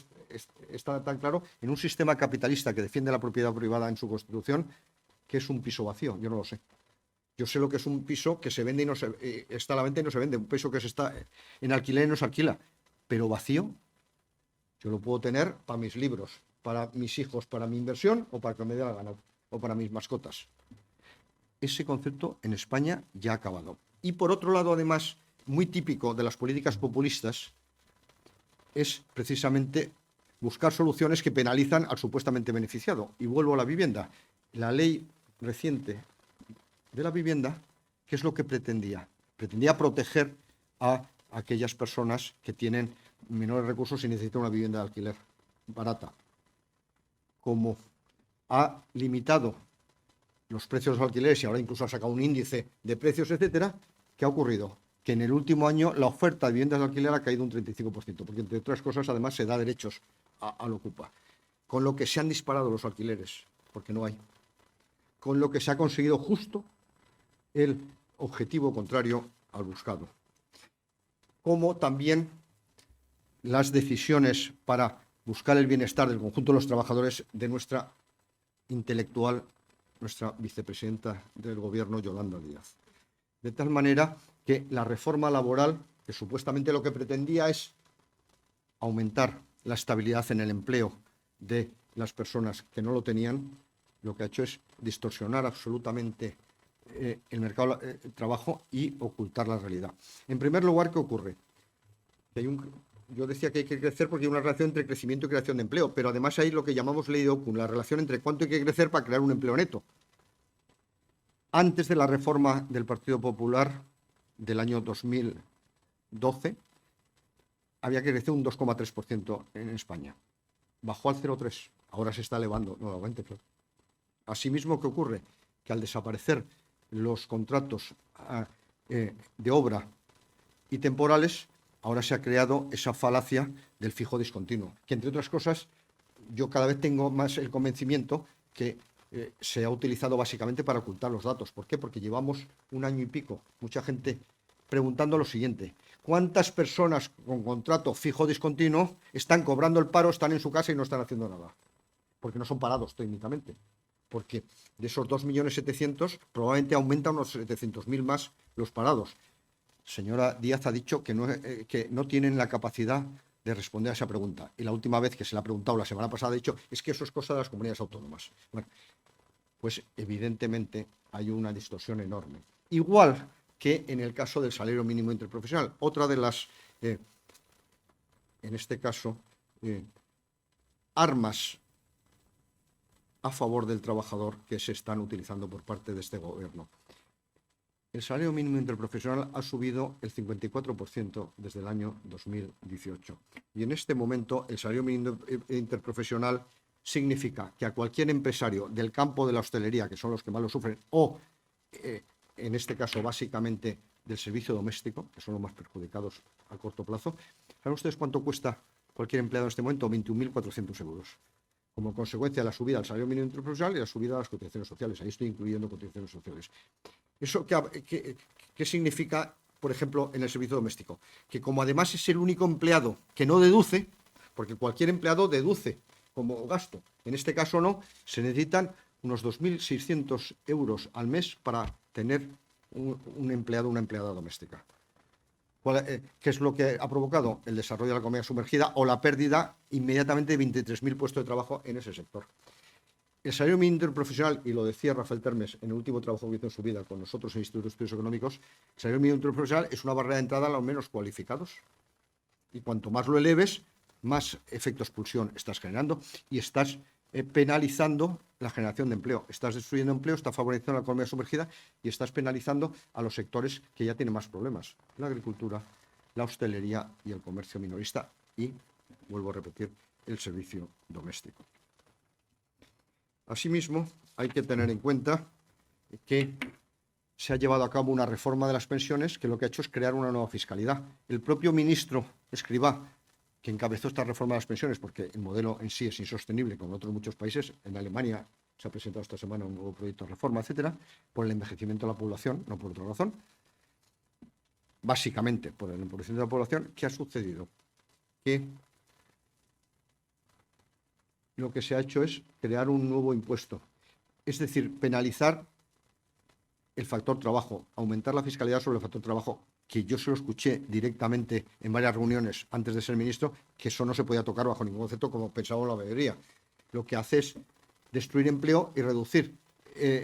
está tan claro, en un sistema capitalista que defiende la propiedad privada en su Constitución, qué es un piso vacío? Yo no lo sé. Yo sé lo que es un piso que se vende y no se está a la venta y no se vende, un piso que se está en alquiler y no se alquila, pero vacío, yo lo puedo tener para mis libros, para mis hijos, para mi inversión o para que me dé la gana, o para mis mascotas. Ese concepto en España ya ha acabado. Y por otro lado, además, muy típico de las políticas populistas es precisamente buscar soluciones que penalizan al supuestamente beneficiado. Y vuelvo a la vivienda. La ley reciente de la vivienda, ¿qué es lo que pretendía? Pretendía proteger a aquellas personas que tienen menores recursos y necesitan una vivienda de alquiler barata. Como ha limitado los precios de los alquileres y ahora incluso ha sacado un índice de precios, etcétera, ¿qué ha ocurrido? Que en el último año la oferta de viviendas de alquiler ha caído un 35%, porque entre otras cosas además se da derechos al ocupa. Con lo que se han disparado los alquileres, porque no hay. Con lo que se ha conseguido justo el objetivo contrario al buscado. Como también las decisiones para buscar el bienestar del conjunto de los trabajadores de nuestra intelectual, nuestra vicepresidenta del Gobierno, Yolanda Díaz. De tal manera que la reforma laboral, que supuestamente lo que pretendía es aumentar la estabilidad en el empleo de las personas que no lo tenían, lo que ha hecho es distorsionar absolutamente el mercado de trabajo y ocultar la realidad. En primer lugar, ¿qué ocurre? Que yo decía que hay que crecer porque hay una relación entre crecimiento y creación de empleo, pero además hay lo que llamamos ley de Ockham, la relación entre cuánto hay que crecer para crear un empleo neto. Antes de la reforma del Partido Popular del año 2012, había que crecer un 2,3% en España. Bajó al 0,3%. Ahora se está elevando nuevamente. Claro. Asimismo, ¿qué ocurre? Que al desaparecer los contratos de obra y temporales, ahora se ha creado esa falacia del fijo discontinuo, que entre otras cosas yo cada vez tengo más el convencimiento que se ha utilizado básicamente para ocultar los datos. ¿Por qué? Porque llevamos un año y pico, mucha gente preguntando lo siguiente: ¿cuántas personas con contrato fijo discontinuo están cobrando el paro, están en su casa y no están haciendo nada? Porque no son parados técnicamente. Porque de esos 2.700.000 probablemente aumenta unos 700.000 más los parados. Señora Díaz ha dicho que no tienen la capacidad de responder a esa pregunta. Y la última vez que se la ha preguntado la semana pasada ha dicho es que eso es cosa de las comunidades autónomas. Bueno, pues evidentemente hay una distorsión enorme. Igual que en el caso del salario mínimo interprofesional. Otra de las, en este caso, armas a favor del trabajador que se están utilizando por parte de este gobierno. el salario mínimo interprofesional ha subido el 54% desde el año 2018. Y en este momento el salario mínimo interprofesional significa que a cualquier empresario del campo de la hostelería, que son los que más lo sufren, o en este caso básicamente del servicio doméstico, que son los más perjudicados a corto plazo, ¿saben ustedes cuánto cuesta cualquier empleado en este momento? 21.400 euros. Como consecuencia de la subida del salario mínimo interprofesional y la subida de las cotizaciones sociales. Ahí estoy incluyendo cotizaciones sociales. ¿Eso qué significa, por ejemplo, en el servicio doméstico? Que como además es el único empleado que no deduce, porque cualquier empleado deduce como gasto, en este caso no, se necesitan unos 2.600 euros al mes para tener un empleado o una empleada doméstica. ¿Qué es lo que ha provocado? El desarrollo de la economía sumergida o la pérdida inmediatamente de 23.000 puestos de trabajo en ese sector. El salario mínimo interprofesional, y lo decía Rafael Termes en el último trabajo que hizo en su vida con nosotros en el Instituto de Estudios Económicos, el salario mínimo interprofesional es una barrera de entrada a los menos cualificados. Y cuanto más lo eleves, más efecto expulsión estás generando y estás penalizando la generación de empleo. Estás destruyendo empleo, estás favoreciendo la economía sumergida y estás penalizando a los sectores que ya tienen más problemas. La agricultura, la hostelería y el comercio minorista y, vuelvo a repetir, el servicio doméstico. Asimismo, hay que tener en cuenta que se ha llevado a cabo una reforma de las pensiones que lo que ha hecho es crear una nueva fiscalidad. El propio ministro Escrivá, que encabezó esta reforma de las pensiones, porque el modelo en sí es insostenible, como en otros muchos países. En Alemania se ha presentado esta semana un nuevo proyecto de reforma, etcétera, por el envejecimiento de la población, no por otra razón. Básicamente por el empobrecimiento de la población. ¿Qué ha sucedido? Que lo que se ha hecho es crear un nuevo impuesto, es decir, penalizar el factor trabajo, aumentar la fiscalidad sobre el factor trabajo, que yo se lo escuché directamente en varias reuniones antes de ser ministro, que eso no se podía tocar bajo ningún concepto como pensaba la mayoría. Lo que hace es destruir empleo y reducir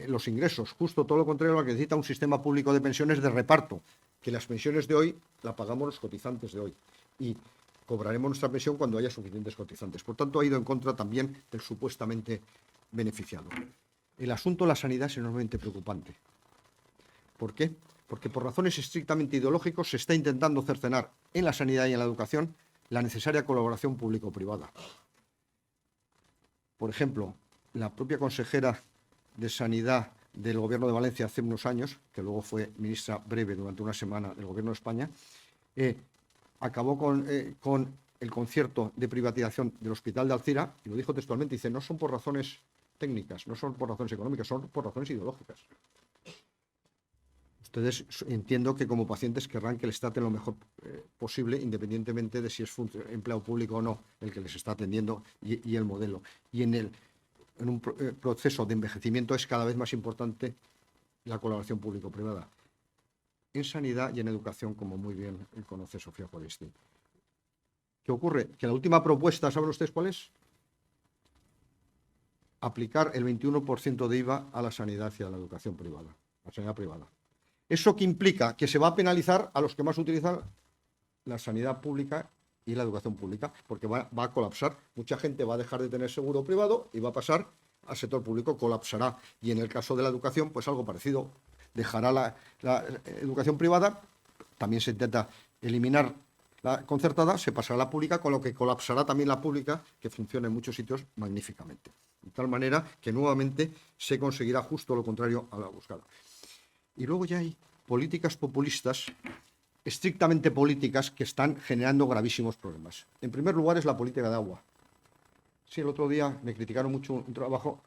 los ingresos. Justo todo lo contrario a lo que necesita un sistema público de pensiones de reparto, que las pensiones de hoy la pagamos los cotizantes de hoy y cobraremos nuestra pensión cuando haya suficientes cotizantes. Por tanto, ha ido en contra también del supuestamente beneficiado. El asunto de la sanidad es enormemente preocupante. ¿Por qué? Porque por razones estrictamente ideológicas se está intentando cercenar en la sanidad y en la educación la necesaria colaboración público-privada. Por ejemplo, la propia consejera de Sanidad del Gobierno de Valencia hace unos años, que luego fue ministra breve durante una semana del Gobierno de España, acabó con el concierto de privatización del Hospital de Alcira, y lo dijo textualmente, dice, no son por razones técnicas, no son por razones económicas, son por razones ideológicas. Ustedes entiendo que como pacientes querrán que les traten lo mejor posible, independientemente de si es empleado público o no el que les está atendiendo y el modelo. Y en un proceso de envejecimiento es cada vez más importante la colaboración público-privada. En sanidad y en educación, como muy bien conoce Sofía Juaristi. ¿Qué ocurre? Que la última propuesta, ¿saben ustedes cuál es? Aplicar el 21% de IVA a la sanidad y a la educación privada, a la sanidad privada. ¿Eso qué implica? Que se va a penalizar a los que más utilizan la sanidad pública y la educación pública, porque va a colapsar. Mucha gente va a dejar de tener seguro privado y va a pasar al sector público, colapsará. Y en el caso de la educación, pues algo parecido. Dejará la educación privada, también se intenta eliminar la concertada, se pasará a la pública, con lo que colapsará también la pública, que funciona en muchos sitios magníficamente. De tal manera que nuevamente se conseguirá justo lo contrario a la buscada. Y luego ya hay políticas populistas, estrictamente políticas, que están generando gravísimos problemas. En primer lugar es la política de agua. Sí, el otro día me criticaron mucho un trabajo,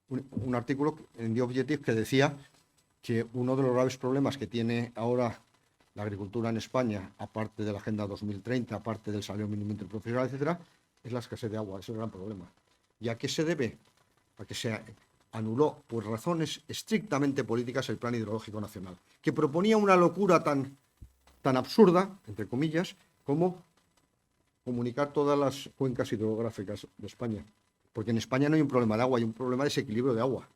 un artículo en The Objective que decía que uno de los graves problemas que tiene ahora la agricultura en España, aparte de la Agenda 2030, aparte del salario mínimo interprofesional, etcétera, es la escasez de agua. Es el gran problema. ¿Y a qué se debe? A que se anuló por razones estrictamente políticas el Plan Hidrológico Nacional, que proponía una locura tan absurda, entre comillas, como comunicar todas las cuencas hidrográficas de España. Porque en España no hay un problema de agua, hay un problema de desequilibrio de agua.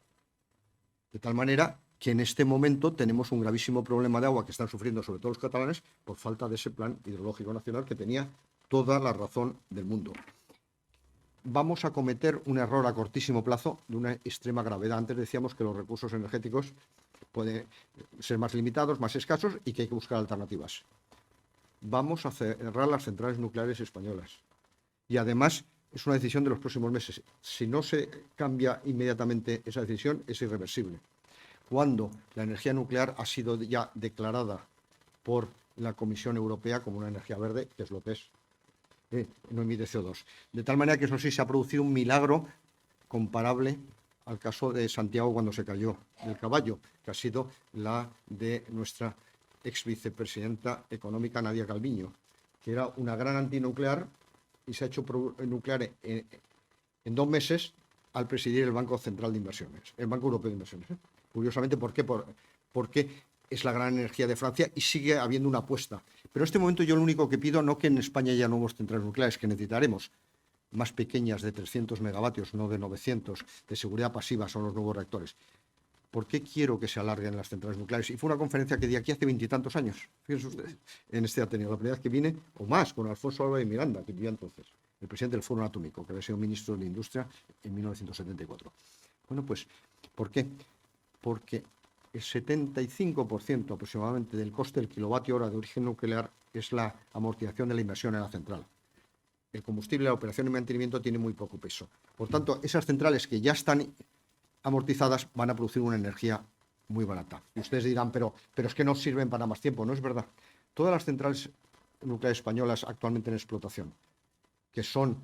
De tal manera que en este momento tenemos un gravísimo problema de agua que están sufriendo sobre todo los catalanes por falta de ese Plan Hidrológico Nacional que tenía toda la razón del mundo. vamos a cometer un error a cortísimo plazo de una extrema gravedad. Antes decíamos que los recursos energéticos pueden ser más limitados, más escasos y que hay que buscar alternativas. Vamos a cerrar las centrales nucleares españolas. Y además es una decisión de los próximos meses. Si no se cambia inmediatamente esa decisión, es irreversible. Cuando la energía nuclear ha sido ya declarada por la Comisión Europea como una energía verde, que es lo que es, no emite CO2. De tal manera que eso sí se ha producido un milagro comparable al caso de Santiago cuando se cayó el caballo, que ha sido la de nuestra ex vicepresidenta económica Nadia Calviño, que era una gran antinuclear y se ha hecho nuclear en 2 meses al presidir el Banco Central de Inversiones, el Banco Europeo de Inversiones. Curiosamente, ¿por qué? Porque es la gran energía de Francia y sigue habiendo una apuesta. Pero en este momento yo lo único que pido, no que en España haya nuevas centrales nucleares, que necesitaremos más pequeñas de 300 megavatios, no de 900, de seguridad pasiva, son los nuevos reactores. ¿Por qué quiero que se alarguen las centrales nucleares? Y fue una conferencia que di aquí hace 20 y tantos años, fíjense ustedes, en este Ateneo, la primera vez que vine, o más, con Alfonso Álvarez Miranda, que vivía entonces, el presidente del Foro Atómico, que había sido ministro de Industria en 1974. Bueno, pues, ¿por qué? Porque el 75% aproximadamente del coste del kilovatio hora de origen nuclear es la amortización de la inversión en la central. El combustible, la operación y mantenimiento tiene muy poco peso. Por tanto, esas centrales que ya están amortizadas van a producir una energía muy barata. Y ustedes dirán, pero es que no sirven para más tiempo. No es verdad. Todas las centrales nucleares españolas actualmente en explotación, que son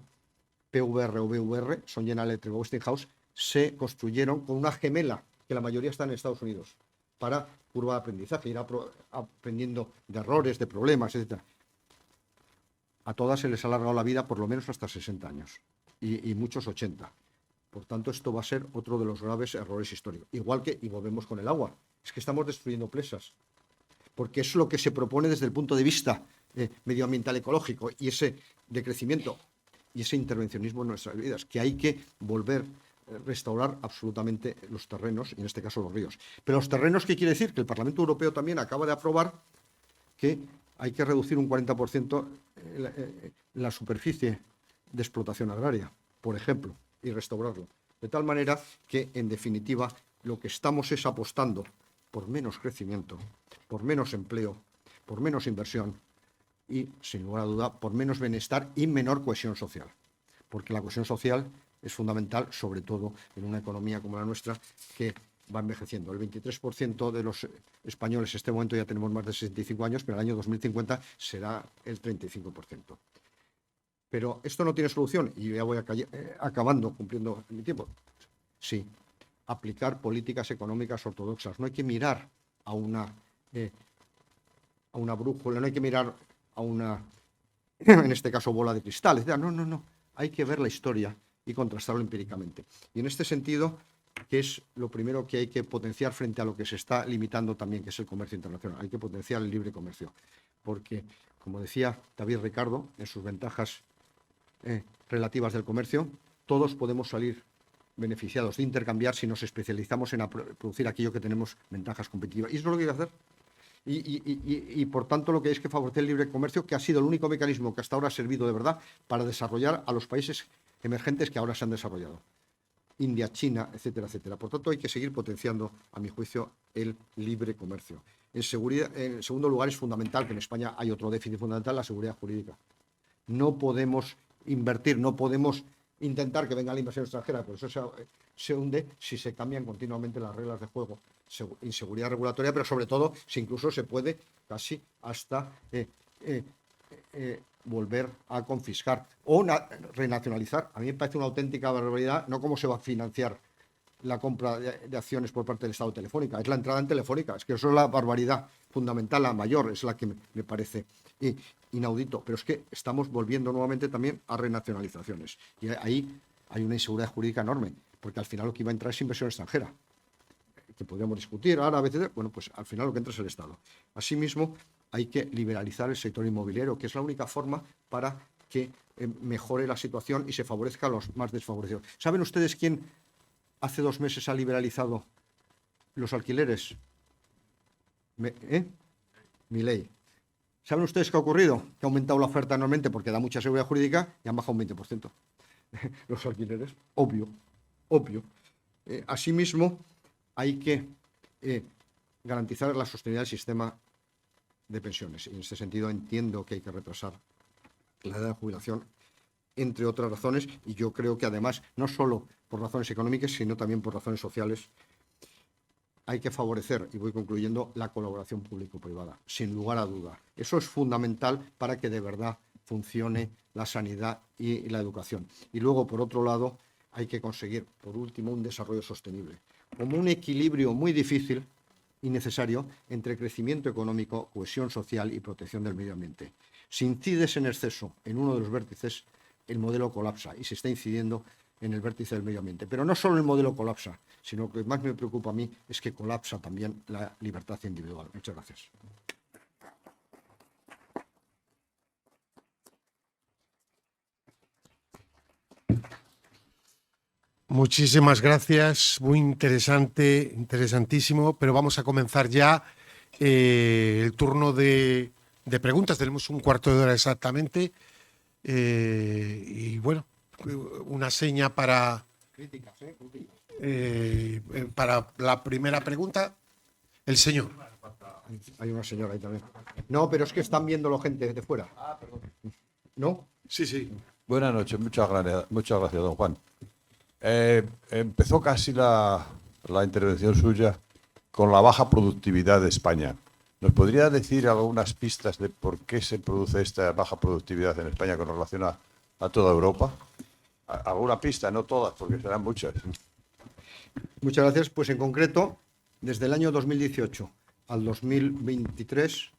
PVR o BVR, son General Electric o Westinghouse, se construyeron con una gemela, que la mayoría está en Estados Unidos, para curva de aprendizaje, ir aprendiendo de errores, de problemas, etc. A todas se les ha alargado la vida por lo menos hasta 60 años y muchos 80. Por tanto, esto va a ser otro de los graves errores históricos. Igual que, y volvemos con el agua, es que estamos destruyendo presas, porque es lo que se propone desde el punto de vista medioambiental ecológico y ese decrecimiento y ese intervencionismo en nuestras vidas, que hay que volver restaurar absolutamente los terrenos, y en este caso los ríos. Pero los terrenos, ¿qué quiere decir? Que el Parlamento Europeo también acaba de aprobar que hay que reducir un 40% la superficie de explotación agraria, por ejemplo, y restaurarlo. De tal manera que, en definitiva, lo que estamos es apostando por menos crecimiento, por menos empleo, por menos inversión y, sin lugar a duda, por menos bienestar y menor cohesión social. Porque la cohesión social es fundamental, sobre todo en una economía como la nuestra, que va envejeciendo. El 23% de los españoles en este momento ya tenemos más de 65 años, pero en el año 2050 será el 35%. Pero esto no tiene solución, y ya voy acabando, cumpliendo mi tiempo. Sí, aplicar políticas económicas ortodoxas. No hay que mirar a una brújula, no hay que mirar a una, en este caso, bola de cristal. No. Hay que ver la historia y contrastarlo empíricamente. Y en este sentido, que es lo primero que hay que potenciar frente a lo que se está limitando también, que es el comercio internacional. Hay que potenciar el libre comercio. Porque, como decía David Ricardo, en sus ventajas relativas del comercio, todos podemos salir beneficiados de intercambiar si nos especializamos en producir aquello que tenemos ventajas competitivas. Y eso es lo que hay que hacer. Y por tanto, lo que hay es que favorecer el libre comercio, que ha sido el único mecanismo que hasta ahora ha servido de verdad para desarrollar a los países emergentes que ahora se han desarrollado. India, China, etcétera, etcétera. Por tanto, hay que seguir potenciando, a mi juicio, el libre comercio. En segundo lugar, es fundamental que en España hay otro déficit fundamental, la seguridad jurídica. No podemos invertir, no podemos intentar que venga la inversión extranjera, por eso se hunde si se cambian continuamente las reglas de juego. Inseguridad regulatoria, pero sobre todo si incluso se puede casi hasta volver a confiscar o renacionalizar. A mí me parece una auténtica barbaridad, no cómo se va a financiar la compra de acciones por parte del Estado Telefónica, es la entrada en Telefónica, es que eso es la barbaridad fundamental, la mayor, es la que me parece inaudito, pero es que estamos volviendo nuevamente también a renacionalizaciones y ahí hay una inseguridad jurídica enorme, porque al final lo que iba a entrar es inversión extranjera, que podríamos discutir ahora a veces, bueno, pues al final lo que entra es el Estado. Asimismo, hay que liberalizar el sector inmobiliario, que es la única forma para que mejore la situación y se favorezca a los más desfavorecidos. ¿Saben ustedes quién hace 2 meses ha liberalizado los alquileres? Milei. ¿Saben ustedes qué ha ocurrido? Que ha aumentado la oferta enormemente porque da mucha seguridad jurídica y han bajado un 20%. los alquileres, obvio. Asimismo, hay que garantizar la sostenibilidad del sistema de pensiones. Y en este sentido entiendo que hay que retrasar la edad de jubilación, entre otras razones, y yo creo que además, no solo por razones económicas, sino también por razones sociales, hay que favorecer, y voy concluyendo, la colaboración público-privada, sin lugar a duda. Eso es fundamental para que de verdad funcione la sanidad y la educación. Y luego, por otro lado, hay que conseguir, por último, un desarrollo sostenible, como un equilibrio muy difícil y necesario entre crecimiento económico, cohesión social y protección del medio ambiente. Si incides en exceso en uno de los vértices, el modelo colapsa y se está incidiendo en el vértice del medio ambiente. Pero no solo el modelo colapsa, sino que lo que más me preocupa a mí es que colapsa también la libertad individual. Muchas gracias. Muchísimas gracias, muy interesante, interesantísimo, pero vamos a comenzar ya el turno de preguntas. Tenemos un cuarto de hora exactamente y bueno, una seña para la primera pregunta. El señor. Hay una señora ahí también. No, pero es que están viéndolo gente de fuera. Perdón. ¿No? Sí. Buenas noches, muchas gracias, don Juan. Empezó casi la intervención suya con la baja productividad de España. ¿Nos podría decir algunas pistas de por qué se produce esta baja productividad en España con relación a toda Europa? ¿Alguna pista? No todas, porque serán muchas. Muchas gracias. Pues en concreto, desde el año 2018 al 2023,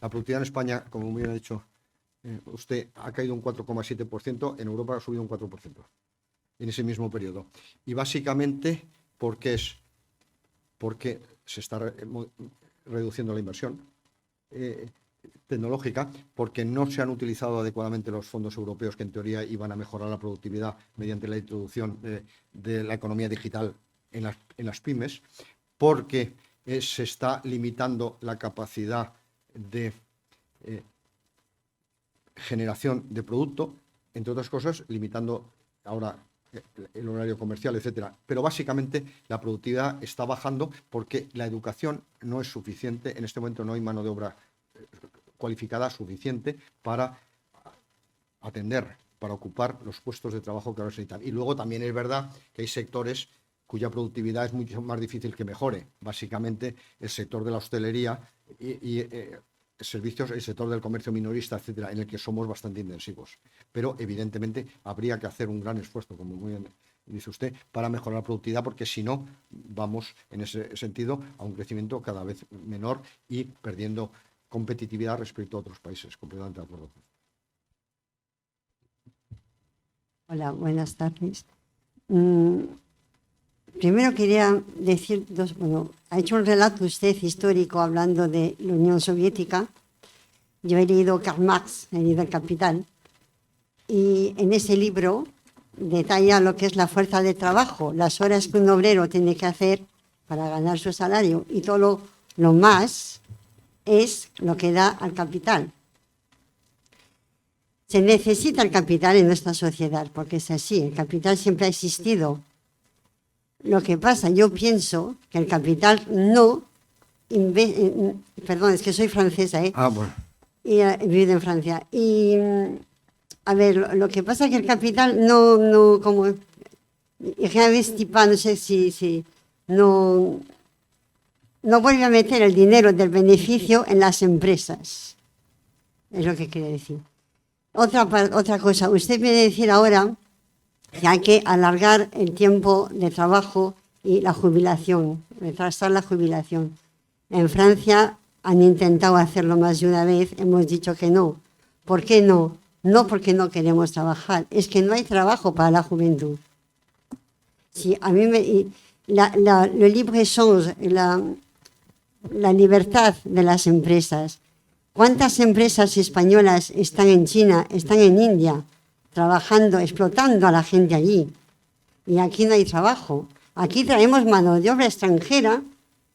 la productividad en España, como muy bien ha dicho usted, ha caído un 4,7%, en Europa ha subido un 4% en ese mismo periodo. Y básicamente, ¿por qué es? Porque se está reduciendo la inversión tecnológica, porque no se han utilizado adecuadamente los fondos europeos que en teoría iban a mejorar la productividad mediante la introducción de la economía digital en las pymes, porque se está limitando la capacidad de generación de producto, entre otras cosas, limitando ahora el horario comercial, etcétera. Pero básicamente la productividad está bajando porque la educación no es suficiente. En este momento no hay mano de obra cualificada suficiente para atender, para ocupar los puestos de trabajo que ahora se necesitan. Y luego también es verdad que hay sectores cuya productividad es mucho más difícil que mejore. Básicamente el sector de la hostelería y servicios, el sector del comercio minorista, etcétera, en el que somos bastante intensivos. Pero evidentemente habría que hacer un gran esfuerzo, como muy bien dice usted, para mejorar la productividad, porque si no vamos en ese sentido a un crecimiento cada vez menor y perdiendo competitividad respecto a otros países. Completamente de acuerdo. Hola, buenas tardes. Primero quería decir ha hecho un relato usted histórico hablando de la Unión Soviética. Yo he leído Karl Marx, he leído El Capital, y en ese libro detalla lo que es la fuerza de trabajo, las horas que un obrero tiene que hacer para ganar su salario, y todo lo más es lo que da al capital. Se necesita el capital en nuestra sociedad, porque es así, el capital siempre ha existido. Lo que pasa, yo pienso que el capital perdón, es que soy francesa, Bueno. Y he vivido en Francia. Y, a ver, lo que pasa es que el capital no vuelve a meter el dinero del beneficio en las empresas. Es lo que quería decir. Otra cosa, usted viene a decir ahora que hay que alargar el tiempo de trabajo y la jubilación, retrasar la jubilación. En Francia han intentado hacerlo más de una vez, hemos dicho que no. ¿Por qué no? No porque no queremos trabajar, es que no hay trabajo para la juventud. Si a mí le libre-échange, la libertad de las empresas. ¿Cuántas empresas españolas están en China, están en India, trabajando, explotando a la gente allí? Y aquí no hay trabajo. Aquí traemos mano de obra extranjera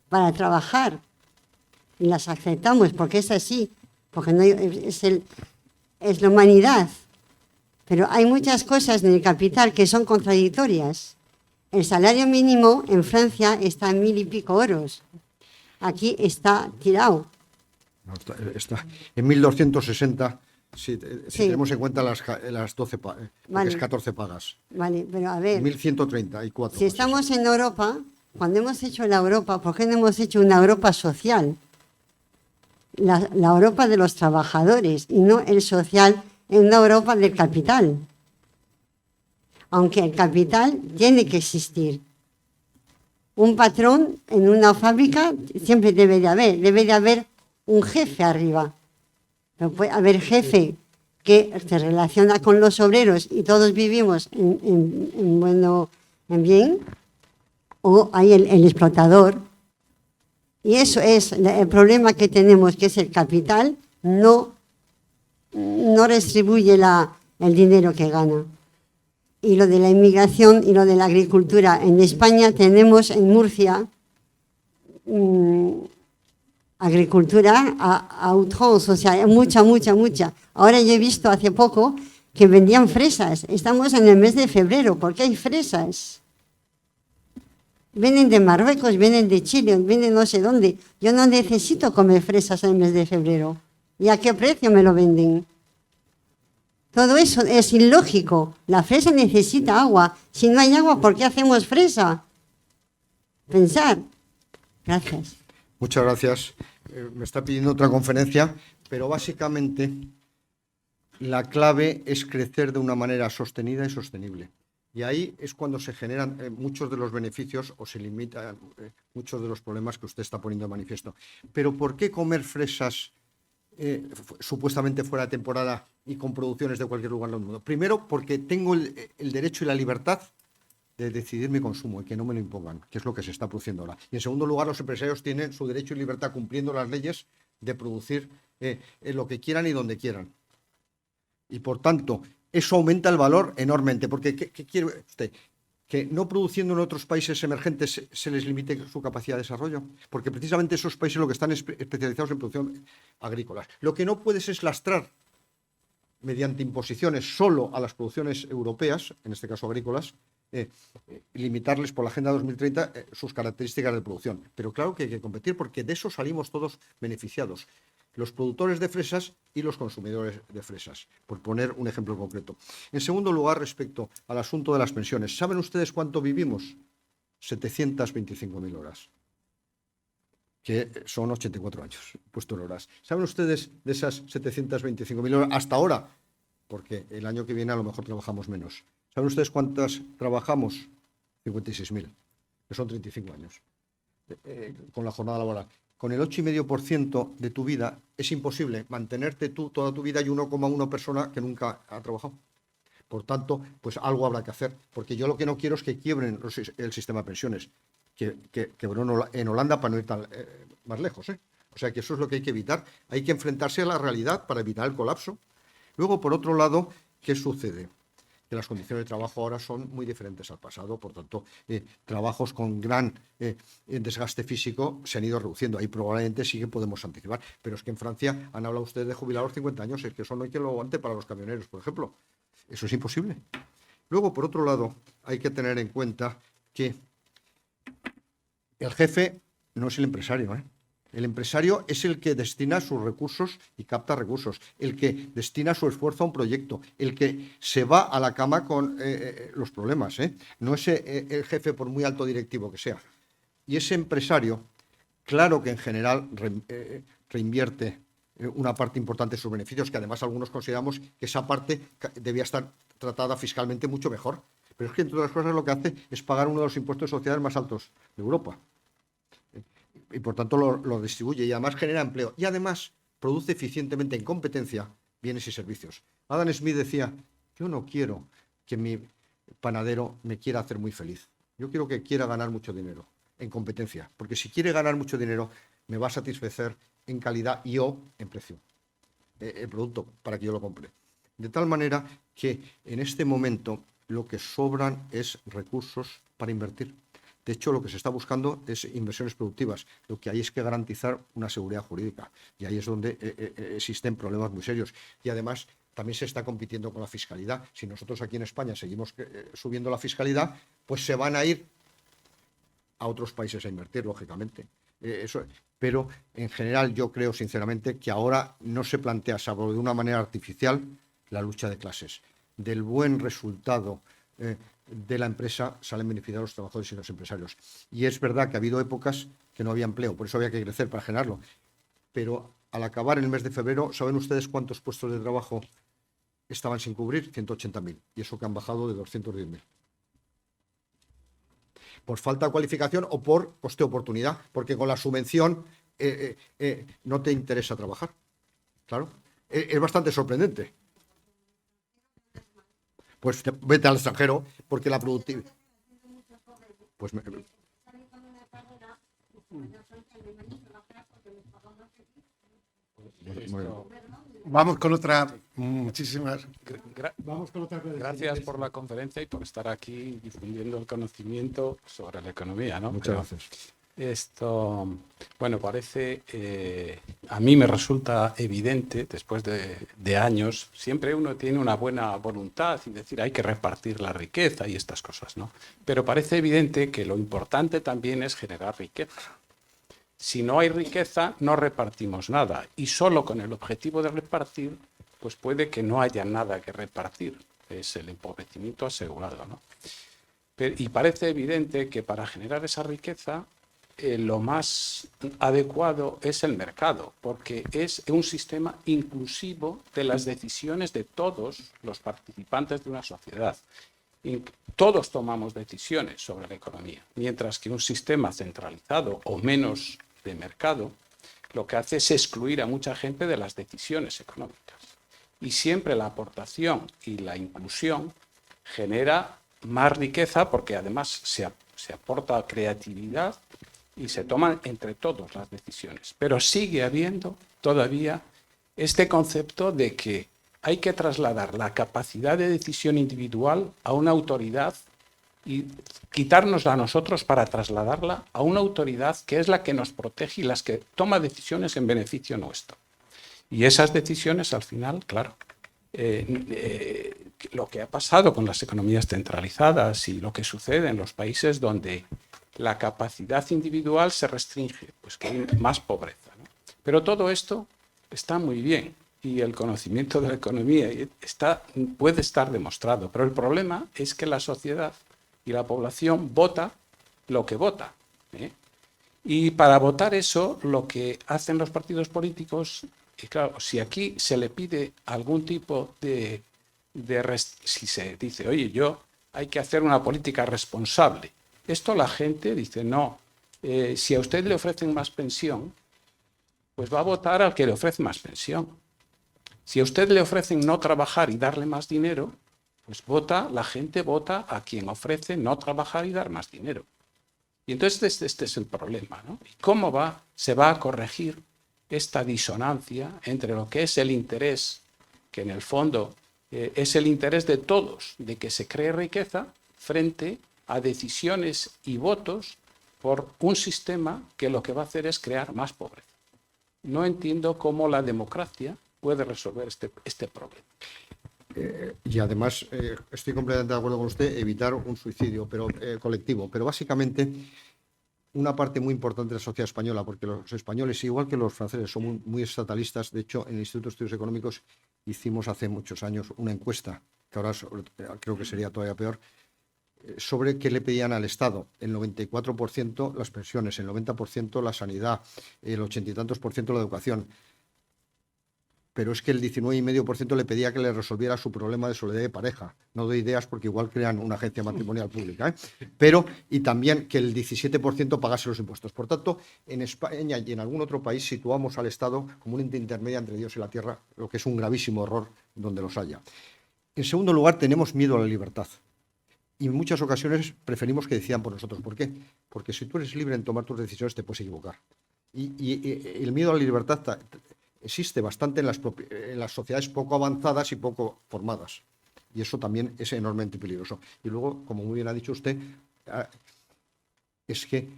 para trabajar. Y las aceptamos porque es así, porque no es la humanidad. Pero hay muchas cosas en el capital que son contradictorias. El salario mínimo en Francia está en 1000 y pico euros. Aquí está tirado. No, está en 1.260 si Sí. tenemos en cuenta las 12 porque Vale. es 14 pagas. Vale, pero a ver, 1.134. si estamos en Europa, cuando hemos hecho la Europa, ¿por qué no hemos hecho una Europa social? La Europa de los trabajadores y no el social en una Europa del capital. Aunque el capital tiene que existir. Un patrón en una fábrica siempre debe de haber un jefe arriba. Pero puede haber jefe que se relaciona con los obreros y todos vivimos en bien, o hay el explotador. Y eso es el problema que tenemos, que es el capital no redistribuye el dinero que gana. Y lo de la inmigración y lo de la agricultura. En España tenemos en Murcia agricultura a outrance, o sea, mucha. Ahora yo he visto hace poco que vendían fresas. Estamos en el mes de febrero, ¿por qué hay fresas? Vienen de Marruecos, vienen de Chile, vienen no sé dónde. Yo no necesito comer fresas en el mes de febrero. ¿Y a qué precio me lo venden? Todo eso es ilógico. La fresa necesita agua. Si no hay agua, ¿por qué hacemos fresa? Pensar. Gracias. Muchas gracias. Me está pidiendo otra conferencia, pero básicamente la clave es crecer de una manera sostenida y sostenible. Y ahí es cuando se generan muchos de los beneficios o se limitan muchos de los problemas que usted está poniendo de manifiesto. Pero ¿por qué comer fresas supuestamente fuera de temporada y con producciones de cualquier lugar del mundo? Primero, porque tengo el derecho y la libertad de decidir mi consumo y que no me lo impongan, que es lo que se está produciendo ahora. Y en segundo lugar, los empresarios tienen su derecho y libertad cumpliendo las leyes de producir lo que quieran y donde quieran. Y por tanto, eso aumenta el valor enormemente, porque ¿qué quiere usted? Que no produciendo en otros países emergentes se les limite su capacidad de desarrollo, porque precisamente esos países lo que están especializados en producción agrícola. Lo que no puedes es lastrar mediante imposiciones solo a las producciones europeas, en este caso agrícolas, limitarles por la Agenda 2030 sus características de producción. Pero claro que hay que competir porque de eso salimos todos beneficiados. Los productores de fresas y los consumidores de fresas, por poner un ejemplo concreto. En segundo lugar, respecto al asunto de las pensiones, ¿saben ustedes cuánto vivimos? 725.000 horas, que son 84 años, puesto en horas. ¿Saben ustedes de esas 725.000 horas hasta ahora? Porque el año que viene a lo mejor trabajamos menos. ¿Saben ustedes cuántas trabajamos? 56.000, que son 35 años, con la jornada laboral. Con el 8,5% de tu vida es imposible mantenerte tú toda tu vida y 1,1 persona que nunca ha trabajado. Por tanto, pues algo habrá que hacer, porque yo lo que no quiero es que quiebren el sistema de pensiones, que quebró en Holanda para no ir tan más lejos. O sea que eso es lo que hay que evitar. Hay que enfrentarse a la realidad para evitar el colapso. Luego, por otro lado, ¿qué sucede? Que las condiciones de trabajo ahora son muy diferentes al pasado, por tanto, trabajos con gran desgaste físico se han ido reduciendo. Ahí probablemente sí que podemos anticipar, pero es que en Francia han hablado ustedes de jubilar a los 50 años, es que eso no hay que lo aguante para los camioneros, por ejemplo. Eso es imposible. Luego, por otro lado, hay que tener en cuenta que el jefe no es el empresario, El empresario es el que destina sus recursos y capta recursos, el que destina su esfuerzo a un proyecto, el que se va a la cama con los problemas, No es el jefe por muy alto directivo que sea. Y ese empresario, claro que en general reinvierte una parte importante de sus beneficios, que además algunos consideramos que esa parte debía estar tratada fiscalmente mucho mejor. Pero es que, entre otras cosas, lo que hace es pagar uno de los impuestos de sociedades más altos de Europa. Y por tanto lo distribuye y además genera empleo. Y además produce eficientemente en competencia bienes y servicios. Adam Smith decía, yo no quiero que mi panadero me quiera hacer muy feliz. Yo quiero que quiera ganar mucho dinero en competencia. Porque si quiere ganar mucho dinero, me va a satisfacer en calidad y o en precio el producto para que yo lo compre. De tal manera que en este momento lo que sobran es recursos para invertir. De hecho, lo que se está buscando es inversiones productivas. Lo que hay es que garantizar una seguridad jurídica. Y ahí es donde existen problemas muy serios. Y además, también se está compitiendo con la fiscalidad. Si nosotros aquí en España seguimos subiendo la fiscalidad, pues se van a ir a otros países a invertir, lógicamente. Pero en general yo creo sinceramente que ahora no se plantea, salvo de una manera artificial, la lucha de clases. Del buen resultado de la empresa salen beneficiados los trabajadores y los empresarios. Y es verdad que ha habido épocas que no había empleo, por eso había que crecer para generarlo. Pero al acabar el mes de febrero, ¿saben ustedes cuántos puestos de trabajo estaban sin cubrir? 180.000. Y eso que han bajado de 210.000. Por falta de cualificación o por coste-oportunidad, porque con la subvención no te interesa trabajar. Claro, es bastante sorprendente. Pues vete al extranjero, porque la productividad... Pues Vamos con otra. Muchísimas. Vamos con otra. Gracias por la conferencia y por estar aquí difundiendo el conocimiento sobre la economía, ¿no? Muchas gracias. Esto, bueno, parece, a mí me resulta evidente, después de años, siempre uno tiene una buena voluntad y decir hay que repartir la riqueza y estas cosas, ¿no? Pero parece evidente que lo importante también es generar riqueza. Si no hay riqueza, no repartimos nada. Y solo con el objetivo de repartir, pues puede que no haya nada que repartir. Es el empobrecimiento asegurado, ¿no? Y parece evidente que para generar esa riqueza, lo más adecuado es el mercado, porque es un sistema inclusivo de las decisiones de todos los participantes de una sociedad. Todos tomamos decisiones sobre la economía, mientras que un sistema centralizado o menos de mercado lo que hace es excluir a mucha gente de las decisiones económicas. Y siempre la aportación y la inclusión genera más riqueza porque además se aporta creatividad y se toman entre todos las decisiones. Pero sigue habiendo todavía este concepto de que hay que trasladar la capacidad de decisión individual a una autoridad y quitárnosla a nosotros para trasladarla a una autoridad que es la que nos protege y las que toma decisiones en beneficio nuestro. Y esas decisiones, al final, claro, lo que ha pasado con las economías centralizadas y lo que sucede en los países donde la capacidad individual se restringe, pues que hay más pobreza, ¿no? Pero todo esto está muy bien y el conocimiento de la economía puede estar demostrado, pero el problema es que la sociedad y la población vota lo que vota, ¿eh? Y para votar eso, lo que hacen los partidos políticos, y claro, si aquí se le pide algún tipo si se dice, oye, hay que hacer una política responsable, esto la gente dice, no, si a usted le ofrecen más pensión, pues va a votar al que le ofrece más pensión. Si a usted le ofrecen no trabajar y darle más dinero, pues la gente vota a quien ofrece no trabajar y dar más dinero. Y entonces este es el problema, ¿no? ¿Y cómo se va a corregir esta disonancia entre lo que es el interés, que en el fondo es el interés de todos, de que se cree riqueza, frente a decisiones y votos por un sistema que lo que va a hacer es crear más pobreza? No entiendo cómo la democracia puede resolver este problema. Y además, estoy completamente de acuerdo con usted, evitar un suicidio colectivo. Pero básicamente, una parte muy importante de la sociedad española, porque los españoles, igual que los franceses, son muy estatalistas. De hecho, en el Instituto de Estudios Económicos hicimos hace muchos años una encuesta, que ahora creo que sería todavía peor, sobre qué le pedían al Estado. El 94% las pensiones, el 90% la sanidad, el 80 y tantos % la educación. Pero es que el 19,5% le pedía que le resolviera su problema de soledad de pareja. No doy ideas porque igual crean una agencia matrimonial pública, ¿eh? Y también que el 17% pagase los impuestos. Por tanto, en España y en algún otro país situamos al Estado como un ente intermedio entre Dios y la tierra, lo que es un gravísimo error donde los haya. En segundo lugar, tenemos miedo a la libertad. Y en muchas ocasiones preferimos que decidan por nosotros. ¿Por qué? Porque si tú eres libre en tomar tus decisiones, te puedes equivocar. Y el miedo a la libertad existe bastante en las sociedades poco avanzadas y poco formadas. Y eso también es enormemente peligroso. Y luego, como muy bien ha dicho usted, es que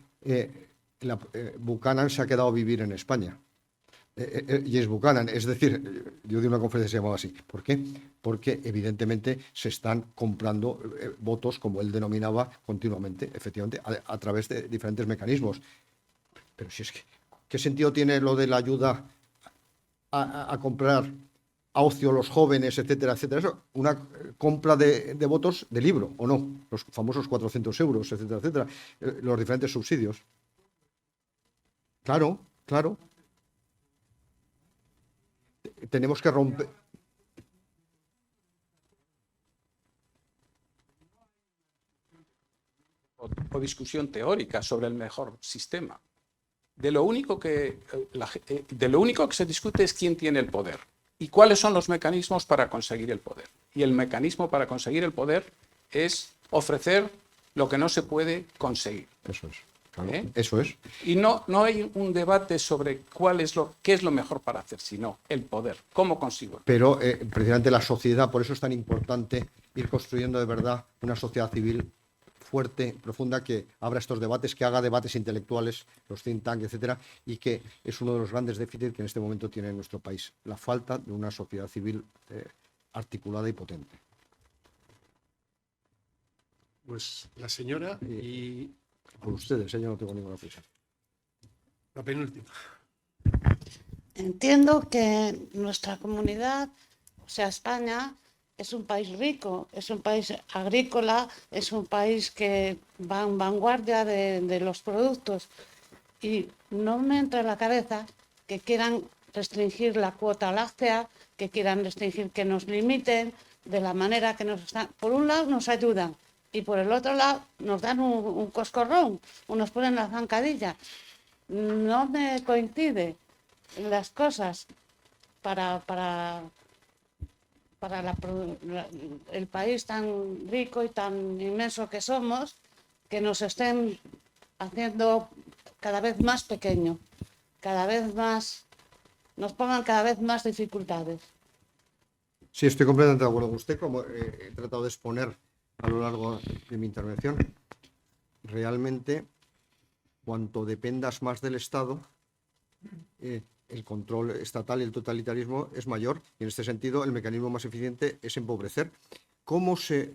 Buchanan se ha quedado a vivir en España. James Buchanan. Es decir, yo di una conferencia que se llamaba así. ¿Por qué? Porque evidentemente se están comprando votos, como él denominaba continuamente, efectivamente, a través de diferentes mecanismos. Pero si es que, ¿qué sentido tiene lo de la ayuda a comprar a ocio los jóvenes, etcétera, etcétera? Eso, una compra de votos de libro, ¿o no? Los famosos 400 euros, etcétera, etcétera. Los diferentes subsidios. Claro, claro. Tenemos que romper. O discusión teórica sobre el mejor sistema. De lo único que se discute es quién tiene el poder y cuáles son los mecanismos para conseguir el poder. Y el mecanismo para conseguir el poder es ofrecer lo que no se puede conseguir. Eso es. Claro, eso es. Y no hay un debate sobre qué es lo mejor para hacer, sino el poder, cómo consigo. Pero precisamente la sociedad, por eso es tan importante ir construyendo de verdad una sociedad civil fuerte, profunda, que abra estos debates, que haga debates intelectuales, los think tank, etcétera, y que es uno de los grandes déficits que en este momento tiene nuestro país, la falta de una sociedad civil articulada y potente. Pues la señora y... Por ustedes, yo no tengo ninguna prisa. La penúltima. Entiendo que nuestra comunidad, o sea, España, es un país rico, es un país agrícola, es un país que va en vanguardia de los productos. Y no me entra en la cabeza que quieran restringir la cuota láctea, que quieran restringir, que nos limiten de la manera que nos están. Por un lado nos ayudan y por el otro lado nos dan un coscorrón o nos ponen la zancadilla. No me coincide las cosas para el país tan rico y tan inmenso que somos, que nos estén haciendo cada vez más pequeño, cada vez más, nos pongan cada vez más dificultades. Sí, estoy completamente de acuerdo con usted, como he tratado de exponer a lo largo de mi intervención. Realmente, cuanto dependas más del Estado, el control estatal y el totalitarismo es mayor, y en este sentido el mecanismo más eficiente es empobrecer. ¿Cómo se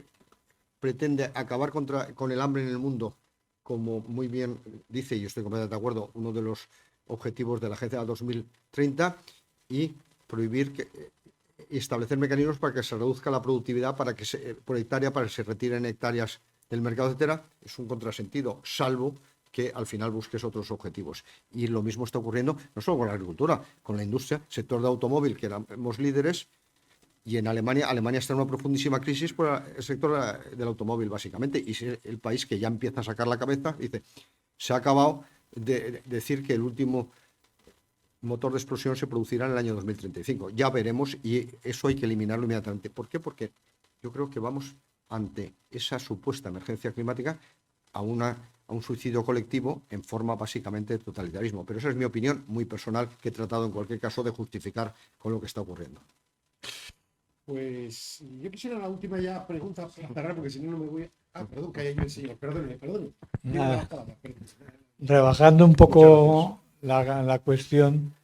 pretende acabar con el hambre en el mundo? Como muy bien dice, y estoy completamente de acuerdo, uno de los objetivos de la Agenda 2030, y prohibir y establecer mecanismos para que se reduzca la productividad por hectárea, para que se retiren hectáreas del mercado, etcétera, es un contrasentido, salvo que al final busques otros objetivos. Y lo mismo está ocurriendo no solo con la agricultura, con la industria, sector de automóvil, que éramos líderes, y en Alemania está en una profundísima crisis por el sector del automóvil, básicamente, y es el país que ya empieza a sacar la cabeza, dice, se ha acabado de decir que el último motor de explosión se producirá en el año 2035. Ya veremos, y eso hay que eliminarlo inmediatamente. ¿Por qué? Porque yo creo que vamos ante esa supuesta emergencia climática a un suicidio colectivo en forma básicamente de totalitarismo. Pero esa es mi opinión muy personal, que he tratado en cualquier caso de justificar con lo que está ocurriendo. Pues yo quisiera la última ya pregunta para cerrar, porque si no, no me voy a... Ah, perdón, que haya yo el señor. Perdone. Nada. Rebajando un poco la cuestión,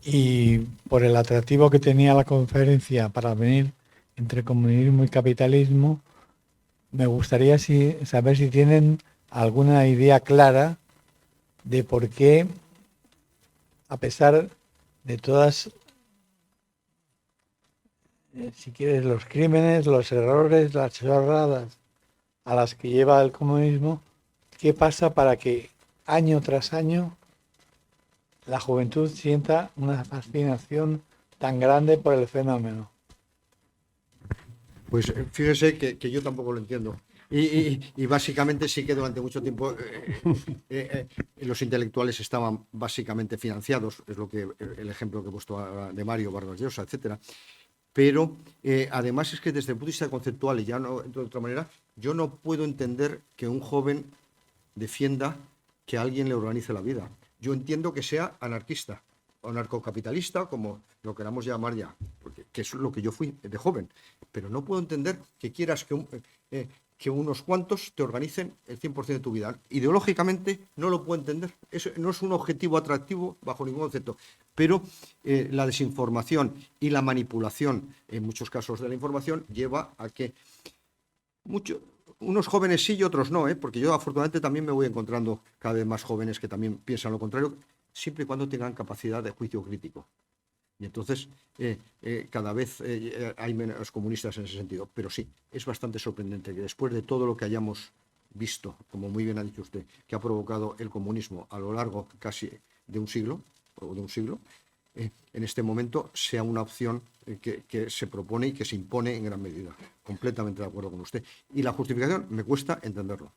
y por el atractivo que tenía la conferencia para venir entre comunismo y capitalismo, me gustaría saber si tienen alguna idea clara de por qué, a pesar de todas, si quieres, los crímenes, los errores, las chorradas a las que lleva el comunismo, ¿qué pasa para que año tras año la juventud sienta una fascinación tan grande por el fenómeno? Pues fíjese que yo tampoco lo entiendo. Y básicamente sí que durante mucho tiempo los intelectuales estaban básicamente financiados, es el ejemplo que he puesto ahora de Mario Vargas Llosa, etcétera. Pero además es que desde el punto de vista conceptual, y ya no de otra manera, yo no puedo entender que un joven defienda que alguien le organice la vida. Yo entiendo que sea anarquista o anarcocapitalista, como lo queramos llamar ya, que es lo que yo fui de joven. Pero no puedo entender que quieras que que unos cuantos te organicen el 100% de tu vida. Ideológicamente no lo puedo entender. Eso no es un objetivo atractivo bajo ningún concepto. Pero la desinformación y la manipulación, en muchos casos de la información, lleva a que unos jóvenes sí y otros no, porque yo afortunadamente también me voy encontrando cada vez más jóvenes que también piensan lo contrario, siempre y cuando tengan capacidad de juicio crítico. Y entonces cada vez hay menos comunistas en ese sentido. Pero sí, es bastante sorprendente que después de todo lo que hayamos visto, como muy bien ha dicho usted, que ha provocado el comunismo a lo largo casi de un siglo, en este momento sea una opción que se propone y que se impone en gran medida. Completamente de acuerdo con usted. Y la justificación me cuesta entenderlo.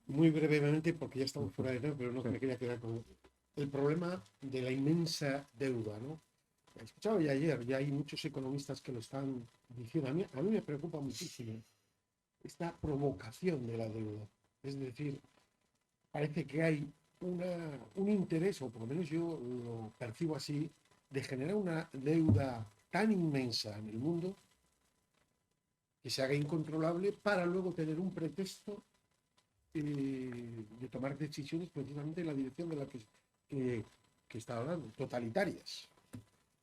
Muy brevemente, porque ya estamos fuera de tiempo, pero no me quería quedar con el problema de la inmensa deuda, ¿no? He escuchado ya ayer, ya hay muchos economistas que lo están diciendo. A mí me preocupa muchísimo esta provocación de la deuda. Es decir, parece que hay un interés, o por lo menos yo lo percibo así, de generar una deuda tan inmensa en el mundo que se haga incontrolable para luego tener un pretexto de tomar decisiones precisamente en la dirección de la que está hablando, totalitarias.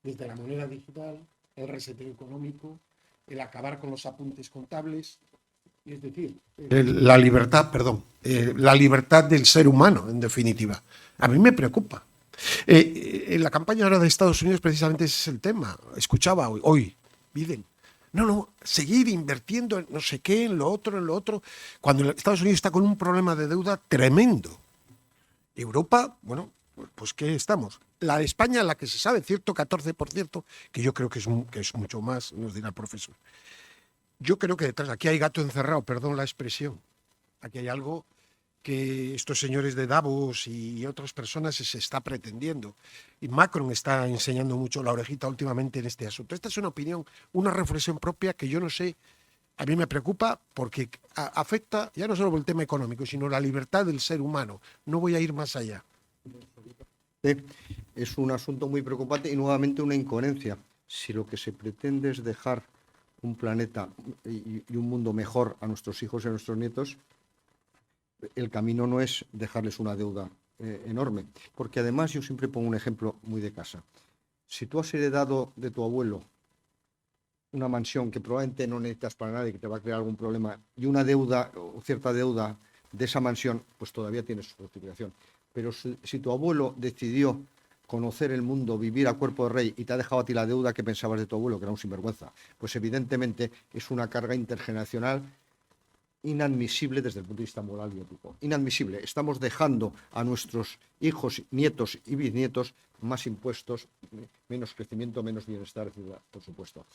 Desde la moneda digital, el reseteo económico, el acabar con los apuntes contables. Es decir, la libertad, la libertad del ser humano, en definitiva. A mí me preocupa. En la campaña ahora de Estados Unidos precisamente ese es el tema. Escuchaba hoy Biden. No, seguir invirtiendo en no sé qué, en lo otro, cuando Estados Unidos está con un problema de deuda tremendo. Europa, bueno, pues ¿qué estamos? La de España, la que se sabe, cierto 14%, que yo creo que es mucho más, nos dirá el profesor. Yo creo que detrás, aquí hay gato encerrado, perdón la expresión. Aquí hay algo que estos señores de Davos y otras personas se está pretendiendo. Y Macron está enseñando mucho la orejita últimamente en este asunto. Esta es una opinión, una reflexión propia que yo no sé, a mí me preocupa porque afecta ya no solo por el tema económico, sino la libertad del ser humano. No voy a ir más allá. Es un asunto muy preocupante y nuevamente una incoherencia. Si lo que se pretende es dejar un planeta y un mundo mejor a nuestros hijos y a nuestros nietos, el camino no es dejarles una deuda enorme. Porque además yo siempre pongo un ejemplo muy de casa. Si tú has heredado de tu abuelo una mansión que probablemente no necesitas para nada y que te va a crear algún problema, y una deuda o cierta deuda de esa mansión, pues todavía tienes su justificación. Pero si tu abuelo decidió conocer el mundo, vivir a cuerpo de rey y te ha dejado a ti la deuda que pensabas de tu abuelo, que era un sinvergüenza, pues evidentemente es una carga intergeneracional inadmisible desde el punto de vista moral y ético. Inadmisible. Estamos dejando a nuestros hijos, nietos y bisnietos más impuestos, menos crecimiento, menos bienestar, por supuesto.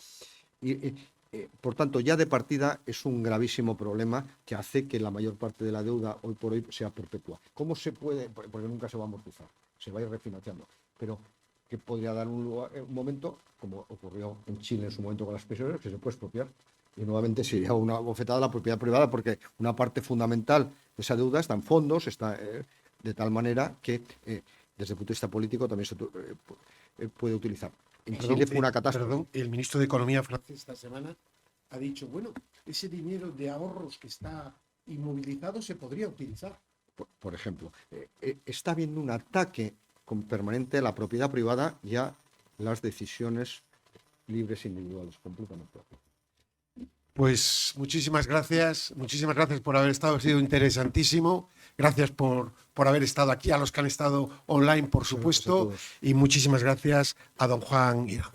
Por tanto, ya de partida es un gravísimo problema que hace que la mayor parte de la deuda hoy por hoy sea perpetua. ¿Cómo se puede? Porque nunca se va a amortizar, se va a ir refinanciando. Pero que podría dar un momento, como ocurrió en Chile en su momento con las pensiones, que se puede expropiar. Y nuevamente sería una bofetada a la propiedad privada, porque una parte fundamental de esa deuda está en fondos, está de tal manera que desde el punto de vista político también se puede utilizar. En Chile fue una catástrofe. El ministro de Economía francés esta semana ha dicho, bueno, ese dinero de ahorros que está inmovilizado se podría utilizar. Por ejemplo, está habiendo un ataque permanente a la propiedad privada y a las decisiones libres individuales, completamente. Pues muchísimas gracias por haber estado, ha sido interesantísimo. Gracias por haber estado aquí, a los que han estado online, por supuesto, y muchísimas gracias a don Juan Irán.